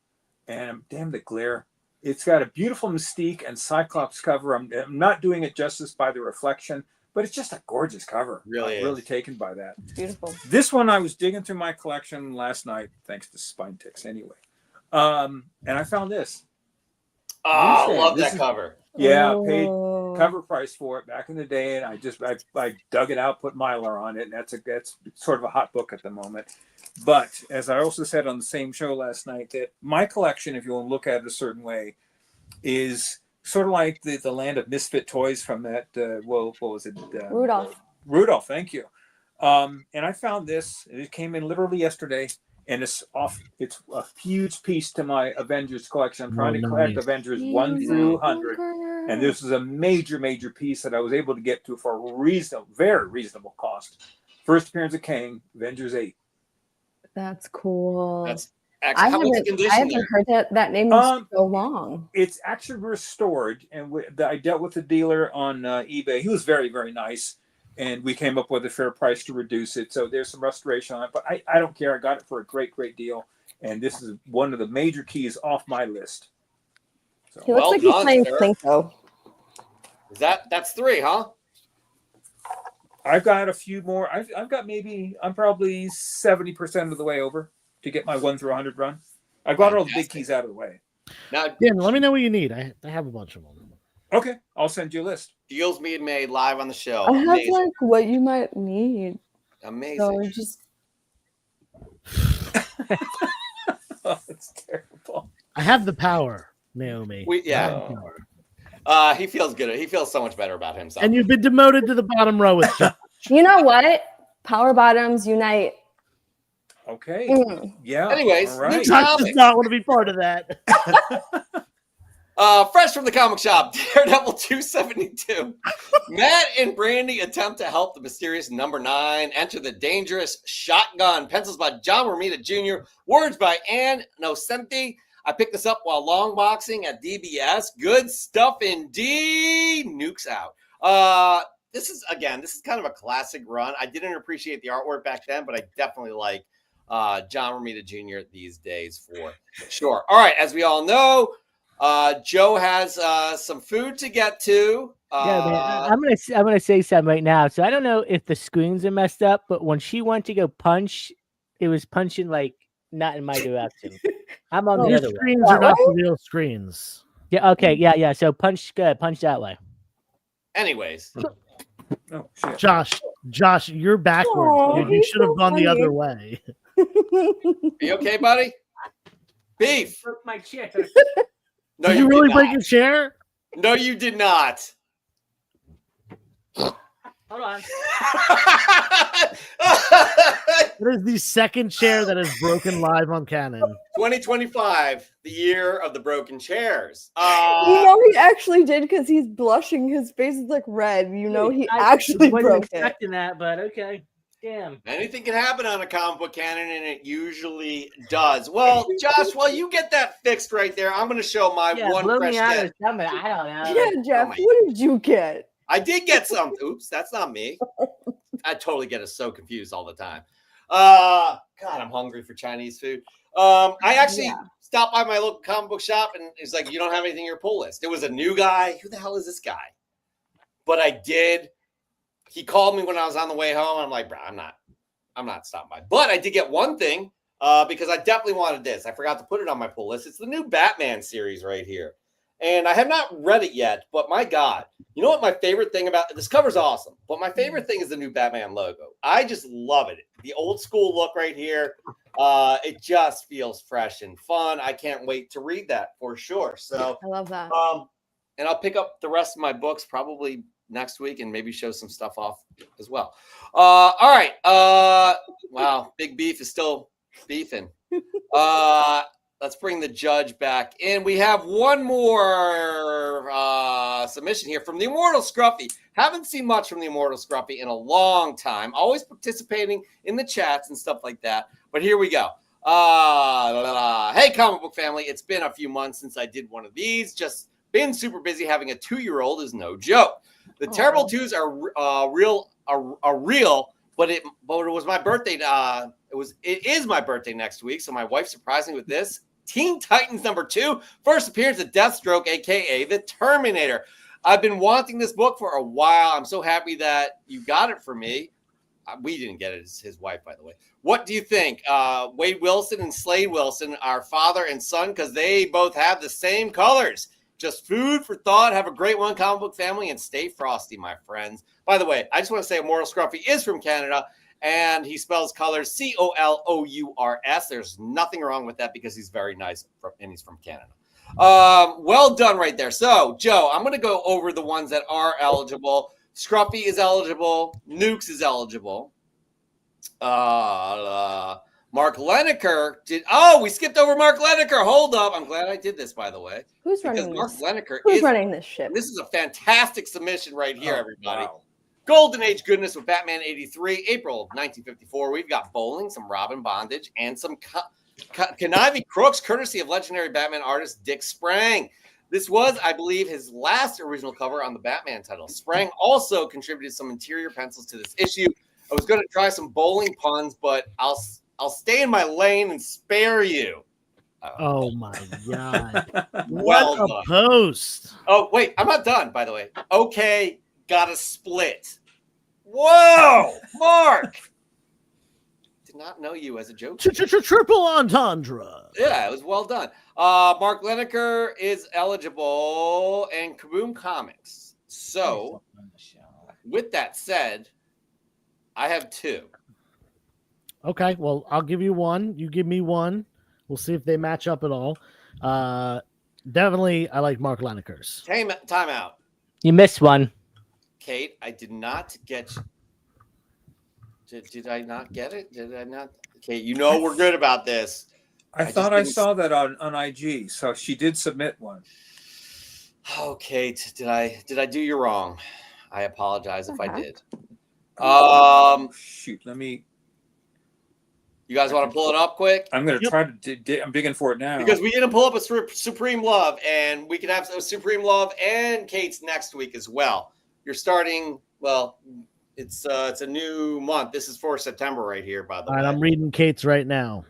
and damn the glare. It's got a beautiful Mystique and Cyclops cover. I'm not doing it justice by the reflection, but it's just a gorgeous cover. Really I'm really taken by that. It's beautiful. This one, I was digging through my collection last night, thanks to Spine Ticks anyway. And I found this. Oh, I love that cover. Yeah, paid cover price for it back in the day, and I dug it out, put Mylar on it, and that's sort of a hot book at the moment. But as I also said on the same show last night, that my collection, if you want to look at it a certain way, is sort of like the land of misfit toys from that. What was it? Rudolph. Rudolph, thank you. And I found this. It came in literally yesterday, and it's off. It's a huge piece to my Avengers collection. I'm trying to collect Avengers 1 through 100, and this is a major piece that I was able to get to for a very reasonable cost. First appearance of Kang, Avengers 8. That's cool. That's I haven't heard that name in so long. It's actually restored, and I dealt with the dealer on eBay. He was very, very nice, and we came up with a fair price to reduce it. So there's some restoration on it, but I don't care. I got it for a great deal, and this is one of the major keys off my list. So, He looks like he's playing Plinko. That's 3, huh? I've got a few more. I'm probably 70% of the way over to get my 1 through 100 run. I've got all the big keys out of the way. Now, let me know what you need. I have a bunch of them. Okay, I'll send you a list. Deals being made live on the show. I have like what you might need. Amazing. So just It's terrible. I have the power, Naomi. He feels good. He feels so much better about himself. And you've been demoted to the bottom row with Josh. You know what? Power bottoms unite. Okay. Yeah. Anyways, right. Josh does not want to be part of that. Fresh from the comic shop, Daredevil 272. Matt and Brandy attempt to help the mysterious number 9 enter the dangerous shotgun. Pencils by John Romita Jr. Words by Ann Nocenti. I picked this up while long boxing at DBS. Good stuff indeed. Nukes out. This is kind of a classic run. I didn't appreciate the artwork back then, but I definitely like John Romita Jr. these days for sure. All right, as we all know, Joe has some food to get to. Yeah, man, I'm gonna say something right now. So I don't know if the screens are messed up, but when she went to go punch, it was punching like not in my direction. I'm on the other way. Screens are not the real screens. Yeah. Okay. Yeah. So punch that way. Anyways. Oh, shit. Josh, you're backwards. Dude. You should have gone the other way. Are you okay, buddy? Beef. Broke my chair. No, did you really break your chair? No, you did not. Hold on. It is the second chair that is broken live on Canon. 2025, the year of the broken chairs. You know he actually did because he's blushing. His face is like red. You know he actually wasn't broke it. expecting that, but okay. Damn. Anything can happen on a comic book canon, and it usually does. Well, Josh, while you get that fixed right there, I'm going to show my one blew fresh me out get. of stomach. I don't know. Yeah, Jeff, what did you get? I did get some. Oops, that's not me. I totally get us so confused all the time. God, I'm hungry for Chinese food. I actually stopped by my local comic book shop, and it's like, you don't have anything in your pull list. It was a new guy. Who the hell is this guy? But I did. He called me when I was on the way home. I'm like, bro, I'm not stopping by. But I did get one thing because I definitely wanted this. I forgot to put it on my pull list. It's the new Batman series right here. And I have not read it yet, but my God, you know what my favorite thing about this cover's awesome, but my favorite thing is the new Batman logo. I just love it. The old school look right here. It just feels fresh and fun. I can't wait to read that for sure. So I love that. And I'll pick up the rest of my books probably next week and maybe show some stuff off as well. All right. Wow. Big Beef is still beefing. Let's bring the judge back in. We have one more submission here from the Immortal Scruffy. Haven't seen much from the Immortal Scruffy in a long time. Always participating in the chats and stuff like that. But here we go. Hey, comic book family. It's been a few months since I did one of these. Just been super busy. Having a 2-year-old is no joke. The terrible twos are real, but it was my birthday. It is my birthday next week. So my wife surprised me with this. Teen Titans #2, first appearance of Deathstroke, aka the Terminator. I've been wanting this book for a while. I'm so happy that you got it for me. We didn't get it. It's his wife, by the way. What do you think? Wade Wilson and Slade Wilson are father and son because they both have the same colors. Just food for thought. Have a great one, comic book family, and stay frosty, my friends. By the way, I just want to say Immortal Scruffy is from Canada, and he spells colors COLOURS. There's nothing wrong with that because he's very nice, and he's from Canada. Well done right there. So, Joe, I'm going to go over the ones that are eligible. Scruffy is eligible. Nukes is eligible. Mark Leneker did. Oh, we skipped over Mark Leneker. Hold up. I'm glad I did this, by the way. Who's running Mark this? Leneker Who's running this ship? This is a fantastic submission right here, everybody. Wow. Golden Age goodness with Batman 83, April of 1954. We've got bowling, some Robin bondage, and some conniving crooks, courtesy of legendary Batman artist Dick Sprang. This was, I believe, his last original cover on the Batman title. Sprang also contributed some interior pencils to this issue. I was going to try some bowling puns, but I'll stay in my lane and spare you. Oh my God. Well what a done. post. Oh, wait, I'm not done, by the way. Okay, got a split. Whoa, Mark. Did not know you as a joke. Triple entendre. Yeah, it was well done. Mark Leneker is eligible and Kaboom Comics. So, with that said, I have 2. Okay, well, I'll give you one. You give me one. We'll see if they match up at all. Definitely, I like Mark Leneker's. Time out. You missed one. Kate, I did not get you. Did I not get it? Did I not? Kate, you know we're good about this. I thought I saw that on IG, so she did submit one. Oh, Kate, did I do you wrong? I apologize if I did. Shoot, let me. You guys want to pull it up quick? I'm going to try to. I'm digging for it now because we didn't pull up a Supreme Love, and we can have a Supreme Love and Kate's next week as well. You're starting. Well, it's a new month. This is for September right here, by the way. I'm reading Kate's right now.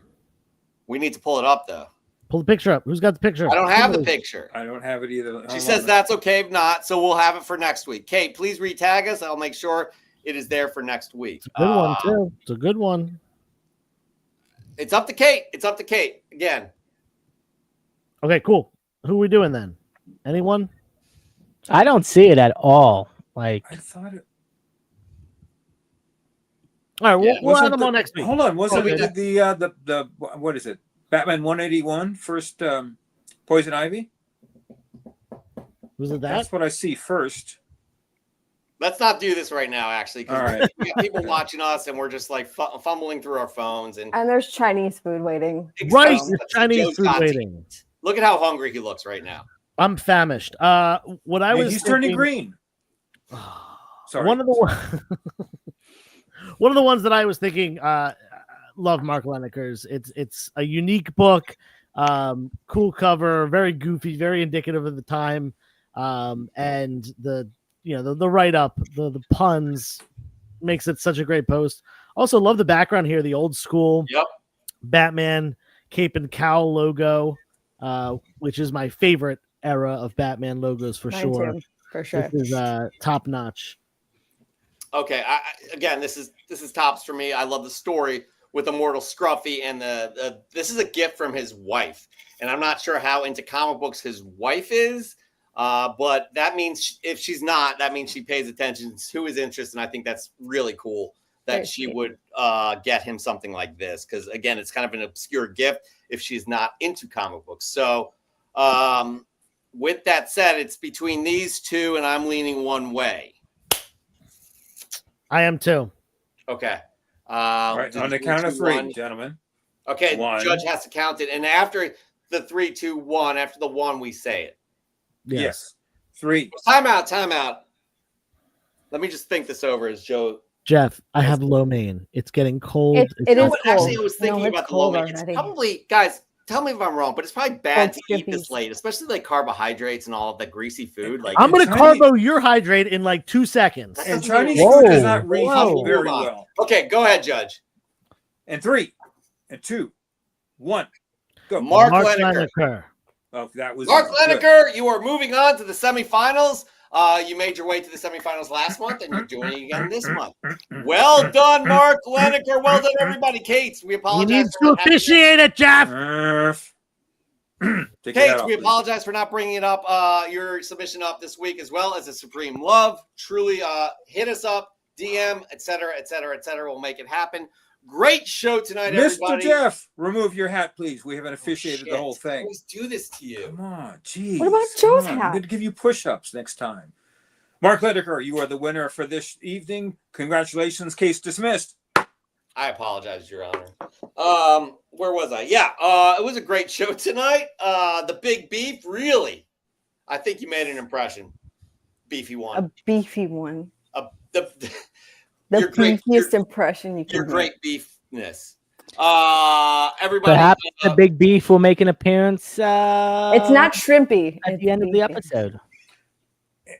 We need to pull it up though. Pull the picture up. Who's got the picture? I don't have the picture. I don't have it either. She says that's okay if not, so we'll have it for next week. Kate, please retag us. I'll make sure it is there for next week. It's a good one too. It's a good one. It's up to Kate. It's up to Kate again. Okay, cool. Who are we doing then? Anyone? I don't see it at all. Like I thought it. All right, we'll have them on next week. Hold on, wasn't it the what is it? Batman 181 first Poison Ivy? Was it that? That's what I see first. Let's not do this right now, actually, because all right. we got people watching us, and we're just like fumbling through our phones, and there's Chinese food waiting. Right, there's Chinese food waiting. Look at how hungry he looks right now. I'm famished. He's turning green. Sorry. one of the ones that I was thinking. Love Mark Lineker's. It's a unique book, cool cover, very goofy, very indicative of the time, and the write up, the puns makes it such a great post. Also, love the background here, the old school Batman cape and cowl logo, which is my favorite era of Batman logos for Mine sure. too, for sure. This is top notch. Okay, again, this is tops for me. I love the story with Immortal Scruffy, and this is a gift from his wife, and I'm not sure how into comic books his wife is, but that means if she's not, that means she pays attention to his interest, and I think that's really cool that she would get him something like this, because again, it's kind of an obscure gift if she's not into comic books. So with that said, it's between these two, and I'm leaning one way. I am too. Okay. All right, on the count of 3, one. gentlemen. Okay, One. the judge has to count it, and after the 3, 2, 1, after the 1, we say it. Yes. 3. Time out. Let me just think this over as Joe. Jeff, I have lo mein. It's getting cold. It is cold. Actually, I was thinking No, it's about the low cold main. It's already. probably, guys, tell me if I'm wrong, but it's probably bad to Cold eat this skippies. late, especially like carbohydrates and all of that greasy food. Like I'm going to Chinese- carbo your hydrate in like 2 seconds. And Chinese Whoa. food does not reheat Whoa. very well. Okay, go ahead, Judge. And 3, and 2, 1, go. Mark Lineker. Lineker. Oh, that was Mark good. Lineker, you are moving on to the semifinals. You made your way to the semifinals last month, and you're doing it again this month. Well done, Mark Lineker. Well done, everybody. Kate, we You apologize. need for to not having- officiate it, Jeff. Take Kate, that off, we please. apologize for not bringing it up, your submission up this week, as well as a Supreme Love. Truly, hit us up, DM, etc., etc., etc. We'll make it happen. Great show tonight, Mr. everybody. Jeff, remove your hat, please. We haven't officiated Shit. the whole I thing. always do this to you. Come on, geez. What about Come Joe's on. hat? I'm going to give you push-ups next time. Mark Lineker, you are the winner for this evening. Congratulations. Case dismissed. I apologize, Your Honor. Where was I? Yeah, it was a great show tonight. The Big Beef, really. I think you made an impression. Beefy A one. beefy one. The The You're great. beefiest impression you can your make. great beefness. Everybody. Perhaps the big beef will make an appearance. It's not shrimpy. At It's the end of the beefy. episode.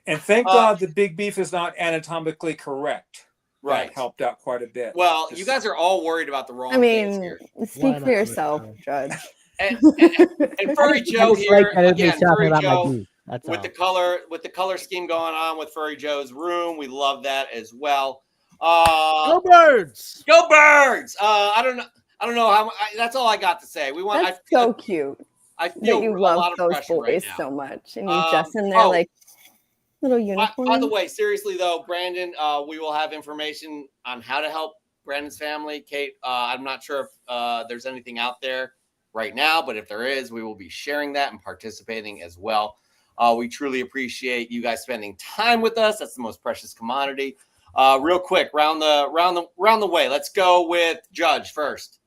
And thank God the big beef is not anatomically correct. Right. That helped out quite a bit. Well, Just- you guys are all worried about the wrong I things mean, here. Why speak not? for yourself, Judge. And Furry Joe I just here, like that everybody's again, talking Furry about Joe, my beef. That's with all. the color scheme going on with Furry Joe's room. We love that as well. Go Birds! Go Birds! I don't know how. That's all I got to say. We want. That's so cute I that feel you a love lot of those pressure boys right now. so much, and you just in there oh, like little unicorn. By the way, seriously though, Brandon, we will have information on how to help Brandon's family. Kate, I'm not sure if there's anything out there right now, but if there is, we will be sharing that and participating as well. We truly appreciate you guys spending time with us. That's the most precious commodity. Real quick, round the way. Let's go with Judge first.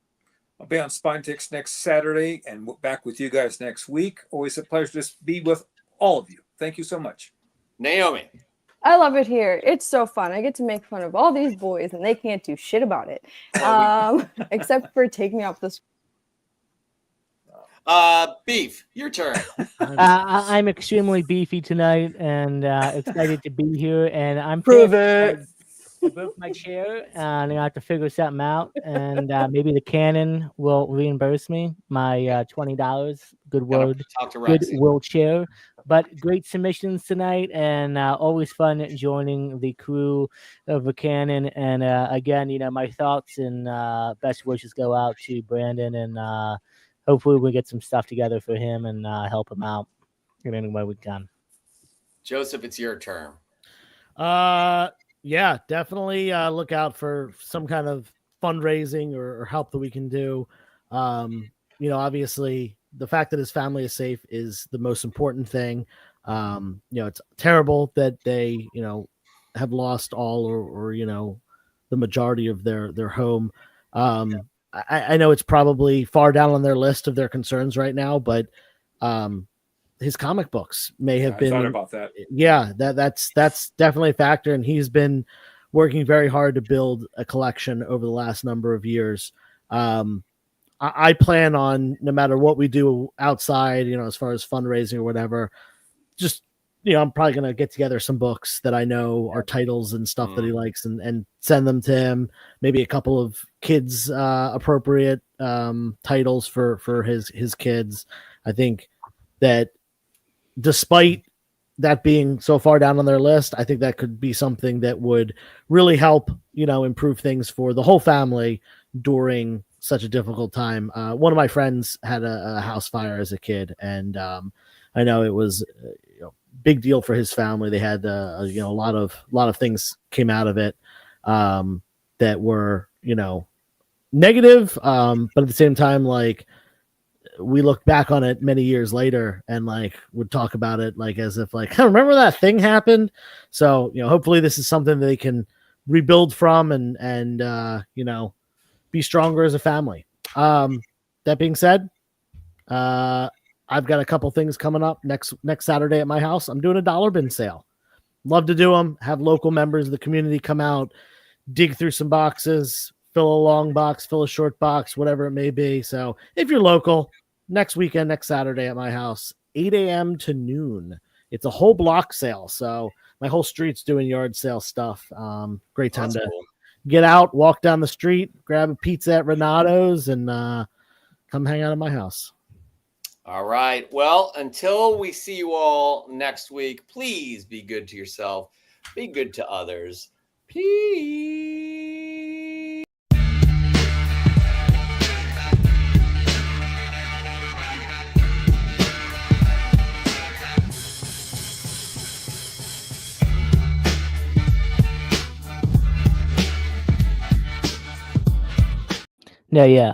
I'll be on Spinetix next Saturday and back with you guys next week. Always a pleasure to be with all of you. Thank you so much. Naomi. I love it here. It's so fun. I get to make fun of all these boys, and they can't do shit about it, except for taking me off the screen. Beef, your turn. I'm extremely beefy tonight and excited to be here. And I'm Prove pissed. it. I broke my chair and I have to figure something out. And maybe the Canon will reimburse me my $20. Good word. Talk to Good Rexy. wheelchair. But great submissions tonight, and always fun joining the crew of the Canon. And again, my thoughts and best wishes go out to Brandon, and hopefully we get some stuff together for him and help him out in any way we can. Joseph, it's your turn. Yeah, definitely look out for some kind of fundraising or help that we can do. Obviously the fact that his family is safe is the most important thing. It's terrible that they, have lost all or the majority of their home. I know it's probably far down on their list of their concerns right now, but his comic books may have I been thought about that. Yeah, that's definitely a factor, and he's been working very hard to build a collection over the last number of years. I plan on, no matter what we do outside, as far as fundraising or whatever, just, I'm probably going to get together some books that I know are titles and stuff that he likes and send them to him. Maybe a couple of kids appropriate titles for his kids. I think that despite that being so far down on their list, I think that could be something that would really help, improve things for the whole family during such a difficult time. One of my friends had a house fire as a kid, and I know it was big deal for his family. They had a lot of things came out of it that were negative, but at the same time, like, we look back on it many years later and like would talk about it like as if like, I remember that thing happened. So hopefully this is something that they can rebuild from and be stronger as a family. That being said, I've got a couple things coming up next Saturday at my house. I'm doing a dollar bin sale. Love to do them. Have local members of the community come out, dig through some boxes, fill a long box, fill a short box, whatever it may be. So if you're local, next Saturday at my house, 8 a.m. to noon. It's a whole block sale. So my whole street's doing yard sale stuff. Great time to get out, walk down the street, grab a pizza at Renato's, and come hang out at my house. All right. Well, until we see you all next week, please be good to yourself. Be good to others. Peace. No, yeah.